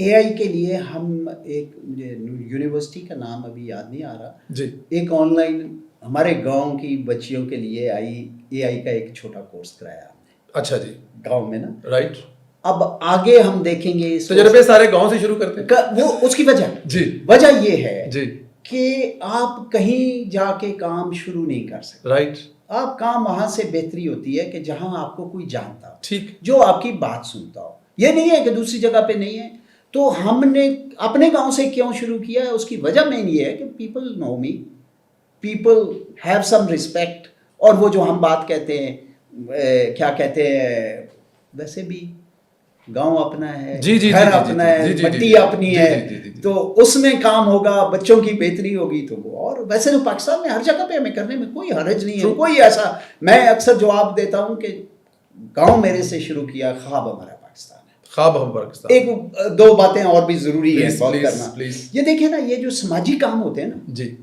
AI کے لیے ہم ایک, مجھے یونیورسٹی کا نام ابھی یاد نہیں آ رہا جی, ایک آن لائن ہمارے گاؤں کی بچیوں کے لیے AI کا ایک چھوٹا کورس کرایا ہم نے. اچھا جی, گاؤں میں نا, رائٹ. اب آگے ہم دیکھیں گے تجربے سارے گاؤں سے شروع کرتے ہیں. وہ اس کی وجہ جی, وجہ یہ ہے جی, کہ آپ کہیں جا کے کام شروع نہیں کر سکتے. رائٹ. آپ کام وہاں سے بہتری ہوتی ہے کہ جہاں آپ کو کوئی جانتا ہو, ٹھیک, جو آپ کی بات سنتا ہو. یہ نہیں ہے کہ دوسری جگہ پہ نہیں ہے. تو ہم نے اپنے گاؤں سے کیوں شروع کیا ہے, اس کی وجہ مین یہ ہے کہ people know me, people have some respect. اور وہ جو ہم بات کہتے ہیں, کیا کہتے ہیں, ویسے بھی گاؤں اپنا ہے, گھر اپنا ہے, مٹی اپنی ہے, تو اس میں کام ہوگا, بچوں کی بہتری ہوگی تو وہ. اور ویسے تو پاکستان میں ہر جگہ پہ ہمیں کرنے میں کوئی حرج نہیں ہے, کوئی ایسا. میں اکثر جواب دیتا ہوں کہ گاؤں میرے سے شروع کیا, خواب ہمارا پاکستان ہے, خواب ہم پاکستان. ایک 2 باتیں اور بھی ضروری ہے بات کرنا. یہ دیکھیں نا, یہ جو سماجی کام ہوتے ہیں نا جی,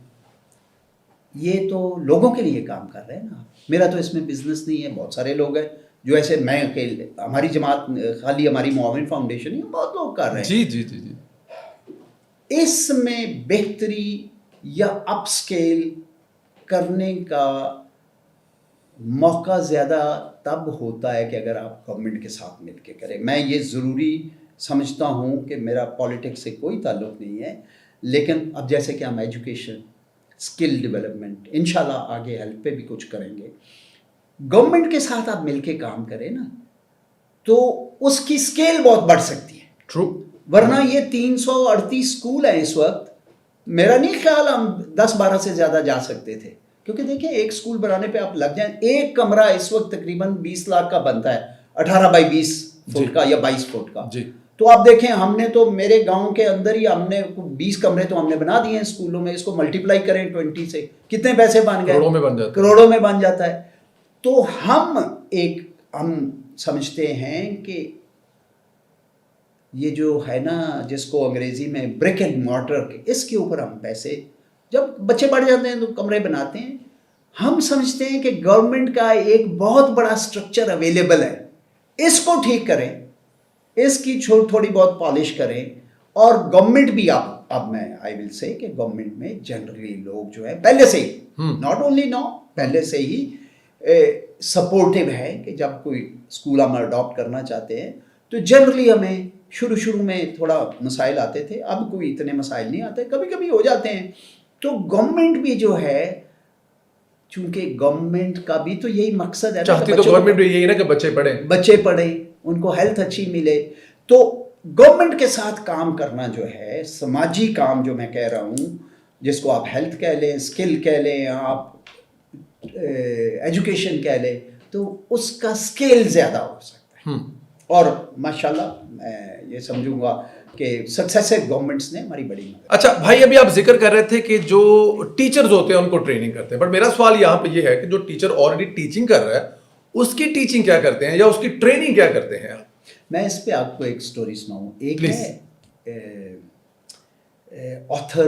یہ تو لوگوں کے لیے کام کر رہے ہیں نا. میرا تو اس میں بزنس نہیں ہے, بہت سارے لوگ ہیں جو ایسے, میں اکیلے, ہماری جماعت خالی ہماری معاون فاؤنڈیشن ہی, بہت لوگ کر رہے ہیں. جی جی جی جی. اس میں بہتری یا اپ اسکیل کرنے کا موقع زیادہ تب ہوتا ہے کہ اگر آپ گورنمنٹ کے ساتھ مل کے کریں. میں یہ ضروری سمجھتا ہوں کہ میرا پالیٹکس سے کوئی تعلق نہیں ہے, لیکن اب جیسے کہ ہم ایجوکیشن, اسکل ڈیولپمنٹ, انشاءاللہ آگے ہیلتھ پہ بھی کچھ کریں گے, گورنمنٹ کے ساتھ آپ مل کے کام کریں نا, تو اس کی اسکیل بہت بڑھ سکتی ہے. ٹرو. ورنہ یہ 338 اسکول ہیں اس وقت, میرا نہیں خیال ہم 10-12 سے زیادہ جا سکتے تھے. کیونکہ دیکھیں ایک اسکول بنانے پہ آپ لگ جائیں, ایک کمرہ اس وقت تقریباً 20 لاکھ کا بنتا ہے, 18 بائی 20 فٹ کا یا 22 فٹ کا. جی, تو آپ دیکھیں, ہم نے تو میرے گاؤں کے اندر ہی ہم نے 20 کمرے تو ہم نے بنا دیے ہیں اسکولوں میں. اس کو ملٹیپلائی کریں 20 سے, کتنے پیسے بن گئے, کروڑوں میں بن جاتا ہے. تو ہم سمجھتے ہیں کہ یہ جو ہے نا, جس کو انگریزی میں برک اینڈ مارٹر, اس کے اوپر ہم پیسے, جب بچے بڑھ جاتے ہیں تو کمرے بناتے ہیں. ہم سمجھتے ہیں کہ گورنمنٹ کا ایک بہت بڑا سٹرکچر اویلیبل ہے, اس کو ٹھیک کریں, اس کی تھوڑی بہت پالش کریں. اور گورنمنٹ بھی اب میں آئی ول سے کہ گورنمنٹ میں جنرلی لوگ جو ہے پہلے سے ہی, ناٹ اونلی نو, پہلے سے ہی سپورٹیو ہے کہ جب کوئی اسکول ہم اڈاپٹ کرنا چاہتے ہیں تو جنرلی ہمیں شروع میں تھوڑا مسائل آتے تھے, اب کوئی اتنے مسائل نہیں آتے, کبھی کبھی ہو جاتے ہیں. تو گورنمنٹ بھی جو ہے, چونکہ گورنمنٹ کا بھی تو یہی مقصد ہے, چاہتی تو گورنمنٹ بھی یہی نا کہ بچے پڑھیں, ان کو ہیلتھ اچھی ملے. تو گورنمنٹ کے ساتھ کام کرنا جو ہے, سماجی کام جو میں کہہ رہا ہوں, جس کو آپ ہیلتھ کہہ لیں, اسکل کہہ لیں, آپ ایجوکیشن کہہ لیں, تو اس کا اسکیل زیادہ ہو سکتا ہے. اور ماشاءاللہ میں یہ سمجھوں گا کہ سکسیس گورنمنٹس نے ہماری بڑی مدد. اچھا بھائی, ابھی آپ ذکر کر رہے تھے کہ جو ٹیچرز ہوتے ہیں ان کو ٹریننگ کرتے ہیں, بٹ میرا سوال یہاں پہ یہ ہے کہ جو ٹیچر آلریڈی ٹیچنگ کر رہا ہے, اس کی ٹیچنگ کیا کرتے ہیں یا اس کی ٹریننگ کیا کرتے ہیں؟ میں اس پہ آپ کو ایک سٹوری سناؤں. ایک ہے آتھر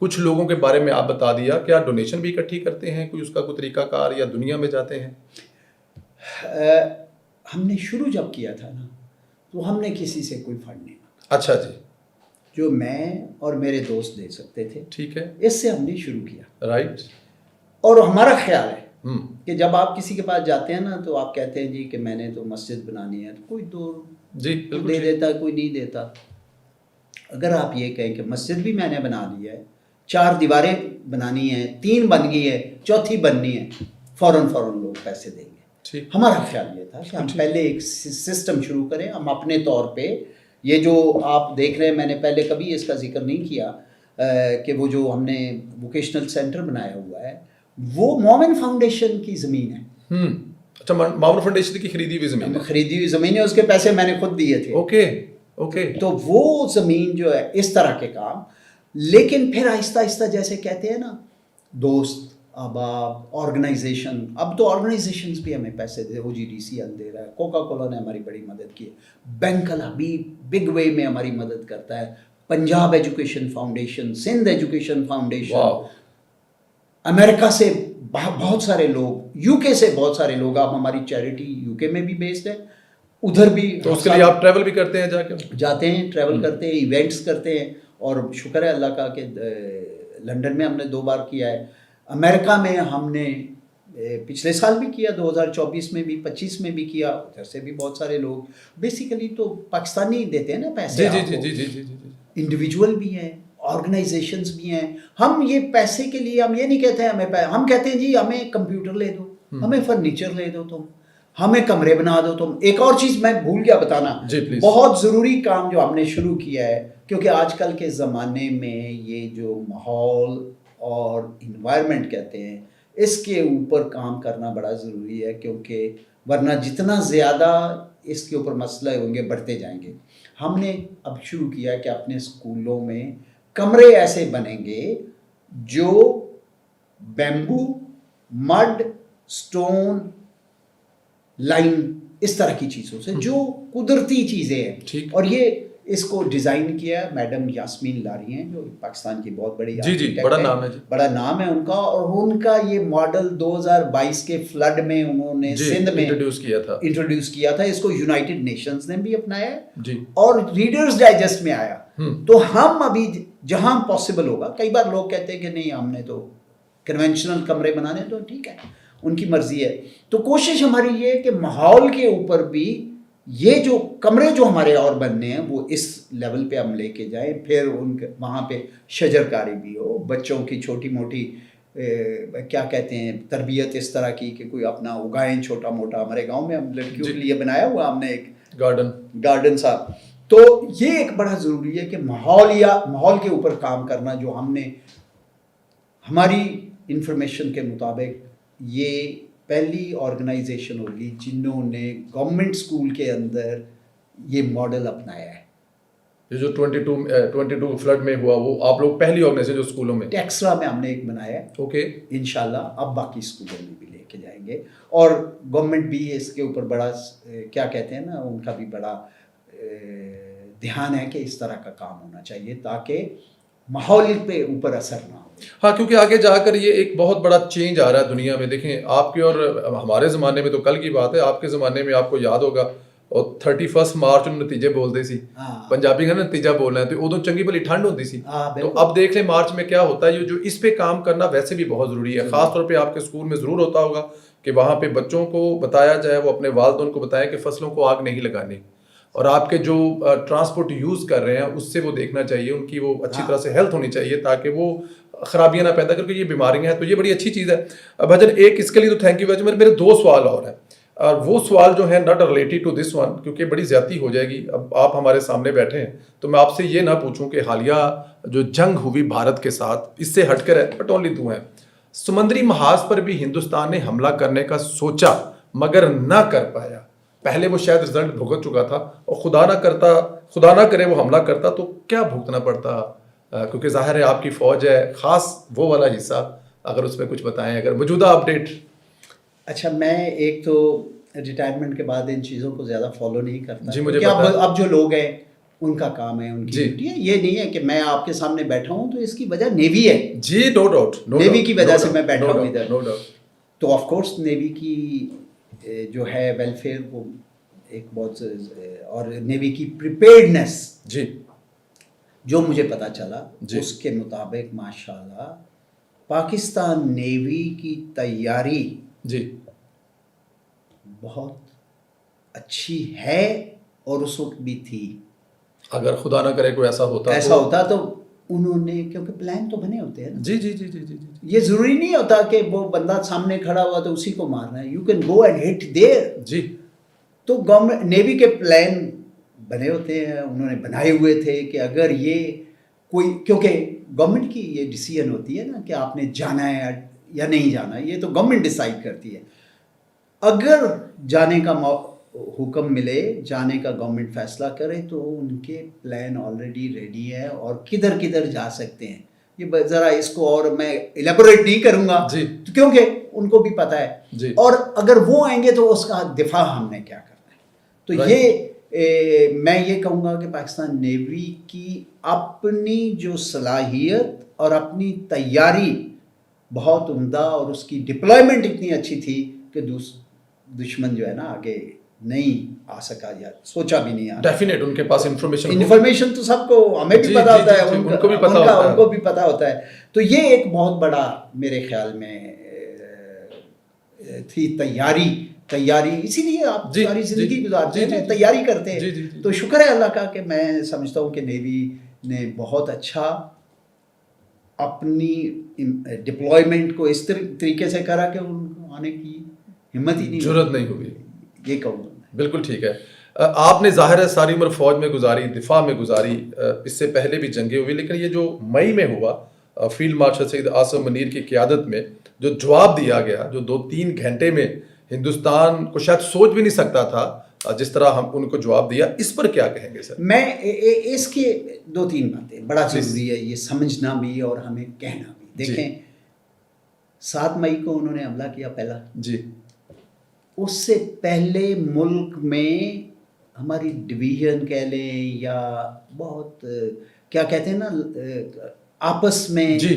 کچھ لوگوں کے بارے میں آپ بتا دیا, کیا ڈونیشن بھی اکٹھی کرتے ہیں, کوئی اس کا کوئی طریقہ کار, یا دنیا میں جاتے ہیں؟ ہم نے شروع جب کیا تھا نا تو ہم نے کسی سے کوئی فنڈ نہیں مانگا. اچھا جی. جو میں اور میرے دوست دے سکتے تھے, ٹھیک ہے, اس سے ہم نے شروع کیا. رائٹ. اور ہمارا خیال ہے کہ جب آپ کسی کے پاس جاتے ہیں نا تو آپ کہتے ہیں جی کہ میں نے تو مسجد بنانی ہے, کوئی تو جی دے دیتا, کوئی نہیں دیتا. اگر آپ یہ کہیں کہ مسجد بھی میں نے بنا دی ہے, 4 دیواریں بنانی ہیں, 3 بن گئی ہے, 4تھی بننی ہے, فوراً لوگ پیسے دیں گے. ہمارا خیال یہ تھا کہ ہم پہلے ایک سسٹم شروع کریں. ہم اپنے طور پہ یہ جو آپ دیکھ رہے ہیں, میں نے پہلے کبھی اس کا ذکر نہیں کیا کہ وہ جو ہم نے ووکیشنل سینٹر بنایا ہوا ہے وہ مومن فاؤنڈیشن کی زمین ہے. اچھا, مومن فاؤنڈیشن کی خریدی ہوئی زمین ہے؟ خریدی ہوئی زمین ہے, اس کے پیسے میں نے خود دیے تھے. اوکے. تو وہ زمین جو ہے, اس طرح کے کام. لیکن پھر آہستہ آہستہ جیسے کہتے ہیں نا, دوست, احباب, آرگنائزیشن. اب تو آرگنائزیشنز بھی ہمیں پیسے دے, OGDCL دے رہا ہے, کوکا کولا نے ہماری بڑی مدد کی ہے, بینک الحبیب بگ وے میں ہماری مدد کرتا ہے, Punjab education foundation, Sindh education foundation, امریکہ سے بہت سارے لوگ, UK سے بہت سارے لوگ. آپ ہماری چیریٹی UK میں بھی بیسڈ ہے, ادھر بھی. تو اس کے لیے آپ ٹریول بھی کرتے ہیں, جاتے ہیں, ٹریول کرتے ہیں, ایونٹس کرتے ہیں. اور شکر ہے اللہ کا کہ لنڈن میں ہم نے 2 بار کیا ہے. امریکہ میں ہم نے پچھلے سال بھی کیا, 2024 میں بھی, 25 میں بھی کیا. ادھر سے بھی بہت سارے لوگ, بیسیکلی تو پاکستانی دیتے ہیں نا پیسے. جی. انڈیویجول بھی ہیں, آرگنائزیشنز بھی ہیں. ہم یہ پیسے کے لیے ہم یہ نہیں کہتے ہیں ہم کہتے ہیں جی ہمیں کمپیوٹر لے دو, ہمیں فرنیچر لے دو, تم ہمیں کمرے بنا دو. تم ایک اور چیز میں بھول گیا بتانا, بہت ضروری کام جو ہم نے شروع کیا ہے, کیونکہ آج کل کے زمانے میں یہ جو ماحول اور انوائرمنٹ کہتے ہیں, اس کے اوپر کام کرنا بڑا ضروری ہے, کیونکہ ورنہ جتنا زیادہ اس کے اوپر مسئلے ہوں گے بڑھتے جائیں گے. ہم نے اب شروع کیا کہ اپنے اسکولوں میں کمرے ایسے بنیں گے جو بیمبو, مڈ, سٹون, لائم, اس طرح کی چیزوں سے, جو قدرتی چیزیں ہیں. اور یہ اس کو ڈیزائن کیا میڈم یاسمین لاری ہیں, جو پاکستان کی بہت بڑی بڑا نام ہے ان کا. اور ان کا یہ ماڈل 2022 کے فلڈ میں انہوں نے سندھ میں انٹروڈیوس کیا تھا. اس کو یونائٹڈ نیشنز نے بھی اپنایا ہے اور ریڈرز ڈائجسٹ میں آیا. تو ہم ابھی جہاں پاسبل ہوگا, کئی بار لوگ کہتے ہیں کہ نہیں ہم نے تو کنونشنل کمرے بنانے, تو ٹھیک ہے, ان کی مرضی ہے. تو کوشش ہماری یہ ہے کہ ماحول کے اوپر بھی یہ جو کمرے جو ہمارے اور بننے ہیں وہ اس لیول پہ ہم لے کے جائیں. پھر ان کے وہاں پہ شجرکاری بھی ہو, بچوں کی چھوٹی موٹی کیا کہتے ہیں تربیت اس طرح کی کہ کوئی اپنا اگائیں چھوٹا موٹا. ہمارے گاؤں میں ہم لڑکیوں کے لیے بنایا ہوا ہم نے ایک گارڈن صاحب. تو یہ ایک بڑا ضروری ہے کہ ماحول کے اوپر کام کرنا, جو ہم نے ہماری انفارمیشن کے مطابق یہ پہلی آرگنائزیشن ہوگی جنہوں نے گورنمنٹ اسکول کے اندر یہ ماڈل اپنایا ہے. یہ جو 22 فلڈ میں ہوا وہ آپ لوگ پہلی آرگنائزیشن جو اسکولوں میں, ٹیکسلا میں ہم نے ایک بنایا ہے. اوکے, انشاءاللہ اب باقی اسکولوں میں بھی لے کے جائیں گے. اور گورنمنٹ بھی اس کے اوپر بڑا کیا کہتے ہیں نا, ان کا بھی بڑا دھیان ہے کہ اس طرح کا کام ہونا چاہیے تاکہ ماحول پہ اوپر اثر نہ ہو. ہاں, کیونکہ آگے جا کر یہ ایک بہت بڑا چینج آ رہا ہے دنیا میں. دیکھیں آپ کے اور ہمارے زمانے میں تو کل کی بات ہے, آپ کے زمانے میں آپ کو یاد ہوگا اور 31 مارچ ਨੂੰ ਨਤੀਜੇ ਬੋਲਦੇ ਸੀ, ਪੰਜਾਬੀ ਕਹਿੰਦੇ ਨਤੀਜਾ ਬੋਲਣਾ ہے, تو ਉਦੋਂ ਚੰਗੀ ਭਲੀ ਠੰਡ ہوتی سی. تو اب دیکھ لیں مارچ میں کیا ہوتا ہے. جو اس پہ کام کرنا ویسے بھی بہت ضروری ہے, خاص طور پہ آپ کے اسکول میں ضرور ہوتا ہوگا کہ وہاں پہ بچوں کو بتایا جائے, وہ اپنے والدین کو بتائیں کہ فصلوں کو آگ نہیں لگانی, اور آپ کے جو ٹرانسپورٹ یوز کر رہے ہیں اس سے وہ دیکھنا چاہیے, ان کی وہ اچھی طرح سے ہیلتھ ہونی چاہیے تاکہ وہ خرابیاں نہ پیدا کر کے یہ بیماریاں ہیں. تو یہ بڑی اچھی چیز ہے. بھجن ایک اس کے لیے تو تھینک یو. میرے 2 سوال اور ہیں, اور وہ سوال جو ہیں not related to this one, کیونکہ بڑی زیادتی ہو جائے گی. اب آپ ہمارے سامنے بیٹھے ہیں تو میں آپ سے یہ نہ پوچھوں کہ حالیہ جو جنگ ہوئی بھارت کے ساتھ اس سے ہٹ کر ہے, بٹ اونلی 2 ہیں. سمندری محاذ پر بھی ہندوستان نے حملہ کرنے کا سوچا مگر نہ کر پایا. پہلے وہ شاید رزلٹ بھگت چکا تھا, اور خدا نہ کرے وہ حملہ کرتا تو کیا بھگتنا پڑتا, کیونکہ ظاہر ہے آپ کی فوج ہے, خاص وہ والا حصہ, اگر اس میں کچھ بتائیں, اگر موجودہ اپڈیٹ. اچھا, میں ایک تو ریٹائرمنٹ کے بعد ان چیزوں کو زیادہ فالو نہیں کرتا. جی مجھے اب جو لوگ ہیں ان کا کام ہے, ان کی جی. ڈیوٹی ہے. یہ نہیں ہے کہ میں آپ کے سامنے بیٹھا ہوں تو اس کی وجہ نیوی ہے. جی, نو ڈاؤٹ, نیوی کی وجہ سے میں بیٹھا ہوں ادھر. No doubt. تو آف کورس نیوی کی جو ہے ویلفیئر وہ ایک بہت, اور نیوی کی پریپیئرڈنیس جی جو مجھے پتا چلا جی. اس کے مطابق ماشاءاللہ پاکستان نیوی کی تیاری جی بہت اچھی ہے اور اس وقت بھی تھی. اگر خدا نہ کرے کوئی ایسا ہوتا تو انہوں نے, کیونکہ پلان تو بنے ہوتے ہیں نا. جی جی جی جی جی. یہ ضروری نہیں ہوتا کہ وہ بندہ سامنے کھڑا ہوا تو اسی کو مارنا ہے. You can go and hit there. جی. تو گورنمنٹ نیوی کے پلان بنے ہوتے ہیں, انہوں نے بنائے ہوئے تھے کہ اگر یہ کوئی, کیونکہ گورنمنٹ کی یہ ڈیسیژن ہوتی ہے نا کہ آپ نے جانا ہے یا نہیں جانا, یہ تو گورنمنٹ ڈیسائیڈ کرتی ہے. اگر جانے کا حکم ملے, جانے کا گورنمنٹ فیصلہ کرے تو ان کے پلان آلریڈی ریڈی ہے اور کدھر کدھر جا سکتے ہیں. یہ ذرا اس کو اور میں ایلیبوریٹ نہیں کروں گا جی. کیونکہ ان کو بھی پتہ ہے جی. اور اگر وہ آئیں گے تو اس کا دفاع ہم نے کیا کرنا ہے. تو Right. یہ میں یہ کہوں گا کہ پاکستان نیوی کی اپنی جو صلاحیت اور اپنی تیاری بہت عمدہ, اور اس کی ڈپلائمنٹ اتنی اچھی تھی کہ دشمن جو ہے نا آگے نہیں آ سکا یا سوچا بھی نہیں. ڈیفینیٹ ان کے پاس انفارمیشن تو سب کو, ہمیں بھی پتا ہوتا ہے, ان کو بھی پتا ہوتا ہے. تو یہ ایک بہت بڑا میرے خیال میں تھی تیاری. اسی لیے آپ ساری زندگی گزارتے ہیں, تیاری کرتے ہیں. تو شکر ہے اللہ کا کہ میں سمجھتا ہوں کہ نیوی نے بہت اچھا اپنی ڈپلائمنٹ کو اس طریقے سے کرا کہ ان کو آنے کی ہمت ہی نہیں, ضرورت نہیں ہوگی. یہ کہوں گا. بالکل ٹھیک ہے. آپ نے ظاہر ہے ساری عمر فوج میں گزاری, دفاع میں گزاری, اس سے پہلے بھی جنگیں ہوئی, لیکن یہ جو مئی میں ہوا فیلڈ مارشل سید آصف منیر کی قیادت میں جو جواب دیا گیا, جو 2-3 گھنٹے میں ہندوستان کو شاید سوچ بھی نہیں سکتا تھا جس طرح ہم ان کو جواب دیا, اس پر کیا کہیں گے سر؟ میں اس کے 2-3 باتیں بڑا ضروری ہے یہ سمجھنا بھی اور ہمیں کہنا بھی. دیکھیں 7 مئی کو انہوں نے حملہ کیا پہلا. جی. اس سے پہلے ملک میں ہماری ڈویژن کہہ لیں یا بہت کیا کہتے ہیں نا آپس میں. جی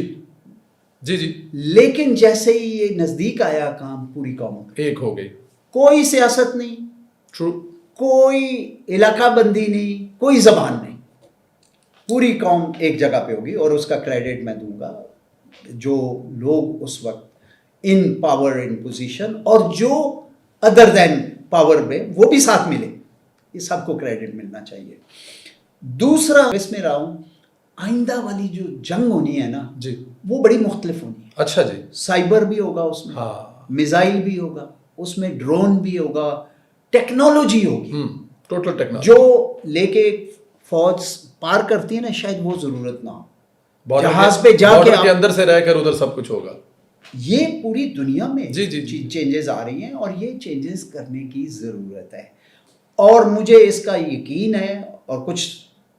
جی جی. لیکن جیسے ہی یہ نزدیک آیا کام, پوری قوم ایک ہو گئی. کوئی سیاست نہیں, ٹرو, کوئی علاقہ بندی نہیں, کوئی زبان نہیں, پوری قوم ایک جگہ پہ ہوگی. اور اس کا کریڈٹ میں دوں گا جو لوگ اس وقت ان پاور ان پوزیشن اور جو ادر دین پاور میں وہ بھی ساتھ ملے, یہ سب کو کریڈٹ ملنا چاہیے. دوسرا اس میں رہا ہوں, آئندہ والی جو جنگ ہونی ہے نا جی, وہ بڑی مختلف ہونی ہے. اچھا جی. سائبر بھی ہوگا اس میں, میزائل بھی ہوگا اس میں, ڈرون بھی ہوگا, ٹیکنالوجی ہوگی. ٹوٹل ٹیکنالوجی جو لے کے فوج پار کرتی ہے نا, شاید وہ ضرورت نہ ہو. جہاز پہ جا کے اندر سے رہ کر ادھر سب کچھ ہوگا. یہ پوری دنیا میں جی چینجز آ رہی ہیں اور یہ چینجز کرنے کی ضرورت ہے. اور مجھے اس کا یقین ہے اور کچھ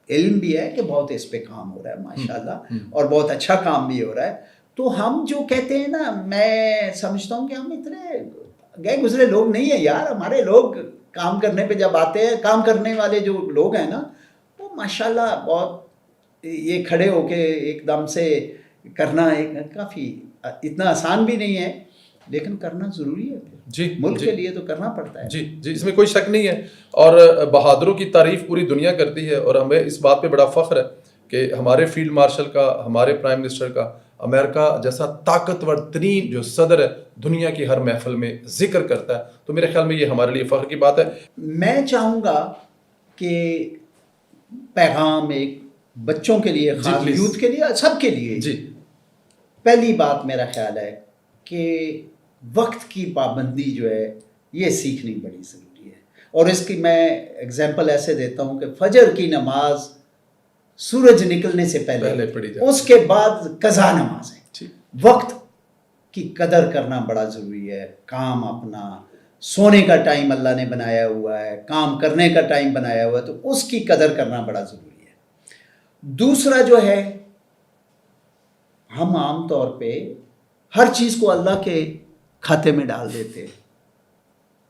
علم بھی ہے کہ بہت اس پہ کام ہو رہا ہے ماشاءاللہ, اور بہت اچھا کام بھی ہو رہا ہے. تو ہم جو کہتے ہیں نا, میں سمجھتا ہوں کہ ہم اتنے گئے گزرے لوگ نہیں ہیں یار. ہمارے لوگ کام کرنے پہ جب آتے ہیں, کام کرنے والے جو لوگ ہیں نا وہ ماشاءاللہ بہت یہ کھڑے ہو کے ایک دم سے کرنا کافی اتنا آسان بھی نہیں ہے, لیکن کرنا ضروری ہے. جی, ملک کے لیے تو کرنا پڑتا ہے. جی جی, اس میں کوئی شک نہیں ہے. اور بہادروں کی تعریف پوری دنیا کرتی ہے, اور ہمیں اس بات پہ بڑا فخر ہے کہ ہمارے فیلڈ مارشل کا, ہمارے پرائم منسٹر کا امریکہ جیسا طاقتور ترین جو صدر ہے دنیا کی ہر محفل میں ذکر کرتا ہے. تو میرے خیال میں یہ ہمارے لیے فخر کی بات ہے. میں چاہوں گا کہ پیغام ایک بچوں کے لیے, خاص یوتھ کے لیے, سب کے لیے. جی. پہلی بات میرا خیال ہے کہ وقت کی پابندی جو ہے یہ سیکھنی بڑی ضروری ہے. اور اس کی میں اگزامپل ایسے دیتا ہوں کہ فجر کی نماز سورج نکلنے سے پہلے پڑھی جائے, اس کے بعد قضا نماز ہے. وقت کی قدر کرنا بڑا ضروری ہے. کام اپنا, سونے کا ٹائم اللہ نے بنایا ہوا ہے, کام کرنے کا ٹائم بنایا ہوا ہے, تو اس کی قدر کرنا بڑا ضروری ہے. دوسرا جو ہے, ہم عام طور پہ ہر چیز کو اللہ کے کھاتے میں ڈال دیتے.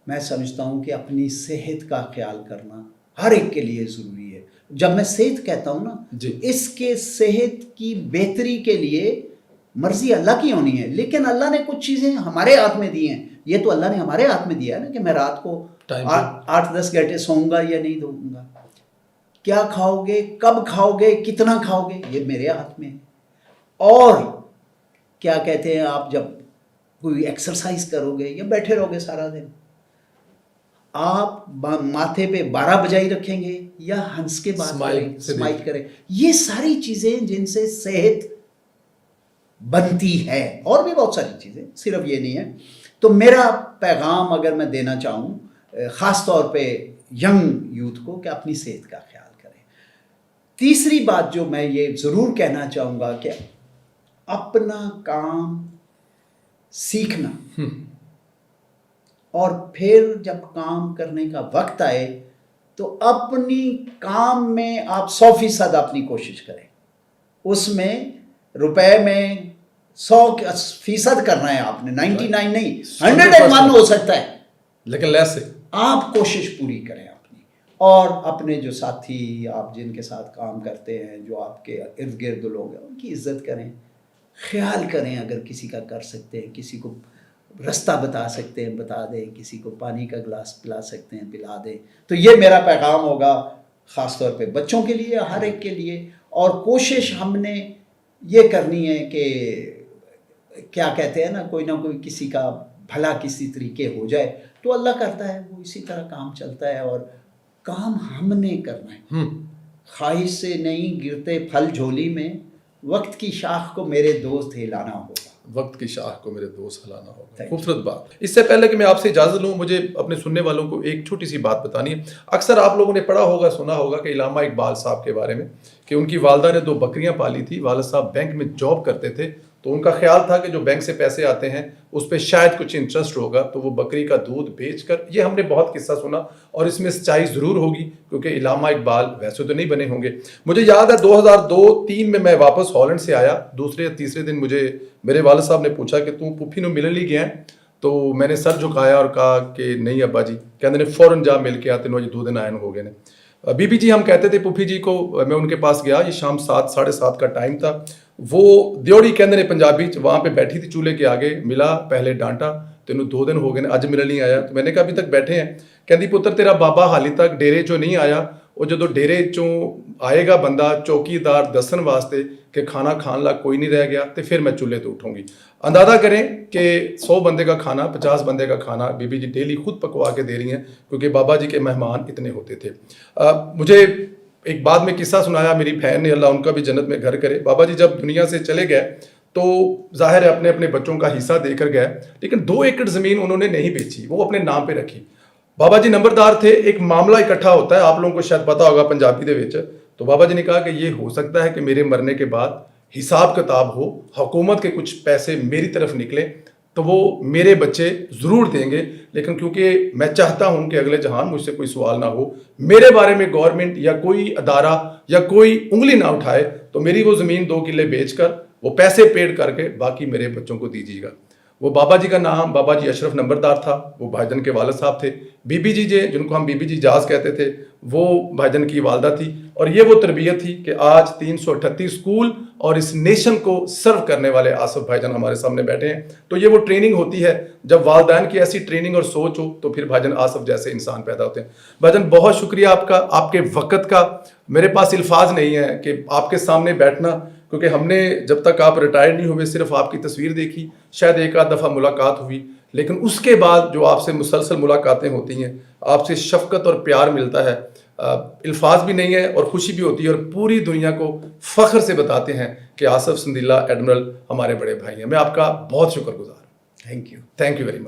میں سمجھتا ہوں کہ اپنی صحت کا خیال کرنا ہر ایک کے لیے ضروری ہے. جب میں صحت کہتا ہوں نا جی. اس کے صحت کی بہتری کے لیے مرضی اللہ کی ہونی ہے، لیکن اللہ نے کچھ چیزیں ہمارے ہاتھ میں دی ہیں. یہ تو اللہ نے ہمارے ہاتھ میں دیا ہے نا کہ میں رات کو 8-10 گھنٹے سوؤں گا یا نہیں دوں گا. کیا کھاؤ گے، کب کھاؤ گے، کتنا کھاؤ گے، یہ میرے ہاتھ میں ہے. اور کیا کہتے ہیں، آپ جب کوئی ایکسرسائز کرو گے یا بیٹھے رہو گے سارا دن، آپ ماتھے پہ 12 بجائی رکھیں گے یا ہنس کے بات کریں، اسمائل کریں. یہ ساری چیزیں جن سے صحت بنتی ہے، اور بھی بہت ساری چیزیں، صرف یہ نہیں ہے. تو میرا پیغام اگر میں دینا چاہوں خاص طور پہ ینگ یوتھ کو، کہ اپنی صحت کا خیال کریں. تیسری بات جو میں یہ ضرور کہنا چاہوں گا کہ اپنا کام سیکھنا، اور پھر جب کام کرنے کا وقت آئے تو اپنی کام میں آپ 100% اپنی کوشش کریں. اس میں روپے میں 100% کرنا ہے آپ نے، 99 نہیں، 101 ہو سکتا ہے، لیکن لیس سے آپ کوشش پوری کریں اپنی. اور اپنے جو ساتھی، آپ جن کے ساتھ کام کرتے ہیں، جو آپ کے ارد گرد لوگ ہیں، ان کی عزت کریں، خیال کریں. اگر کسی کا کر سکتے ہیں، کسی کو رستہ بتا سکتے ہیں بتا دیں، کسی کو پانی کا گلاس پلا سکتے ہیں پلا دیں. تو یہ میرا پیغام ہوگا خاص طور پہ بچوں کے لیے، ہر ایک کے لیے. اور کوشش ہم نے یہ کرنی ہے کہ کیا کہتے ہیں نا، کوئی نہ کوئی کسی کا بھلا کسی طریقے ہو جائے تو اللہ کرتا ہے، وہ اسی طرح کام چلتا ہے. اور کام ہم نے کرنا ہے، خواہش سے نہیں گرتے پھل جھولی میں، وقت کی شاخ کو میرے دوست ہلانا ہوگا. وقت کی شاخ کو میرے دوست ہلانا ہوگا. خوبصورت بات. اس سے پہلے کہ میں آپ سے اجازت لوں، مجھے اپنے سننے والوں کو ایک چھوٹی سی بات بتانی ہے. اکثر آپ لوگوں نے پڑھا ہوگا، سنا ہوگا کہ علامہ اقبال صاحب کے بارے میں، کہ ان کی والدہ نے 2 بکریاں پالی تھی. والد صاحب بینک میں جاب کرتے تھے، تو ان کا خیال تھا کہ جو بینک سے پیسے آتے ہیں اس پہ شاید کچھ انٹرسٹ ہوگا، تو وہ بکری کا دودھ بیچ کر، یہ ہم نے بہت قصہ سنا اور اس میں سچائی ضرور ہوگی، کیونکہ علامہ اقبال ویسے تو نہیں بنے ہوں گے. مجھے یاد ہے 2002-3 میں واپس ہالینڈ سے آیا. دوسرے یا تیسرے دن مجھے میرے والد صاحب نے پوچھا کہ تم پھوپھی نو ملن لی گیا ہے؟ تو میں نے سر جھکایا اور کہا کہ نہیں ابا جی. کہتے نے فوراً جا مل کے آتے نو جی 2 دن آئے ہو گئے نے. بی بی جی ہم کہتے تھے پھوپھی جی کو. میں ان کے پاس گیا، یہ شام 7-7:30 کا ٹائم تھا. وہ دیوڑی کہتے نے پنجابی وہاں پہ بیٹھی تھی چولہے کے آگے. ملا، پہلے ڈانٹا، تینوں 2 دن ہو گئے نے، اج ملن نہیں آیا. تو میں نے کہا ابھی تک بیٹھے ہیں. کہتی پتر تیرا بابا حالی تک ڈیرے چوں نہیں آیا. وہ جدو ڈیرے چوں آئے گا بندہ چوکیدار دسن واسطے کہ کھانا کھان لا کوئی نہیں رہ گیا، تو پھر میں چولہے تو اٹھوں گی. اندازہ کریں کہ 100 بندے کا کھانا، 50 بندے کا کھانا بی بی جی ڈیلی خود پکوا کے دے رہی ہیں، کیونکہ بابا جی کے مہمان اتنے ہوتے تھے. مجھے ایک بعد میں قصہ سنایا میری بہن نے، اللہ ان کا بھی جنت میں گھر کرے. بابا جی جب دنیا سے چلے گئے تو ظاہر ہے اپنے اپنے بچوں کا حصہ دے کر گئے، لیکن 2 ایکڑ زمین انہوں نے نہیں بیچی، وہ اپنے نام پہ رکھی. بابا جی نمبردار تھے. ایک معاملہ اکٹھا ہوتا ہے، آپ لوگوں کو شاید پتا ہوگا پنجابی دے وچ. تو بابا جی نے کہا کہ یہ ہو سکتا ہے کہ میرے مرنے کے بعد حساب کتاب ہو، حکومت کے کچھ پیسے میری طرف نکلے تو وہ میرے بچے ضرور دیں گے، لیکن کیونکہ میں چاہتا ہوں کہ اگلے جہان مجھ سے کوئی سوال نہ ہو، میرے بارے میں گورنمنٹ یا کوئی ادارہ یا کوئی انگلی نہ اٹھائے، تو میری وہ زمین 2 کلے بیچ کر وہ پیسے پیڈ کر کے باقی میرے بچوں کو دیجیے گا. وہ بابا جی کا نام بابا جی اشرف نمبردار تھا، وہ بھائی جان کے والد صاحب تھے. بی بی جی جن کو ہم بی بی جی جاز کہتے تھے، وہ بھائی جان کی والدہ تھی. اور یہ وہ تربیت تھی کہ آج 338 اسکول اور اس نیشن کو سرو کرنے والے آصف بھائی جان ہمارے سامنے بیٹھے ہیں. تو یہ وہ ٹریننگ ہوتی ہے، جب والدین کی ایسی ٹریننگ اور سوچ ہو تو پھر بھائی جان آصف جیسے انسان پیدا ہوتے ہیں. بھائی جان بہت شکریہ آپ کا، آپ کے وقت کا. میرے پاس الفاظ نہیں ہے کہ آپ کے سامنے بیٹھنا، کیونکہ ہم نے جب تک آپ ریٹائر نہیں ہوئے صرف آپ کی تصویر دیکھی، شاید 1 دفعہ ملاقات ہوئی، لیکن اس کے بعد جو آپ سے مسلسل ملاقاتیں ہوتی ہیں، آپ سے شفقت اور پیار ملتا ہے. الفاظ بھی نہیں ہے اور خوشی بھی ہوتی ہے، اور پوری دنیا کو فخر سے بتاتے ہیں کہ آصف سندیلہ ایڈمرل ہمارے بڑے بھائی ہیں. میں آپ کا بہت شکر گزار ہوں. Thank you. Thank you very much.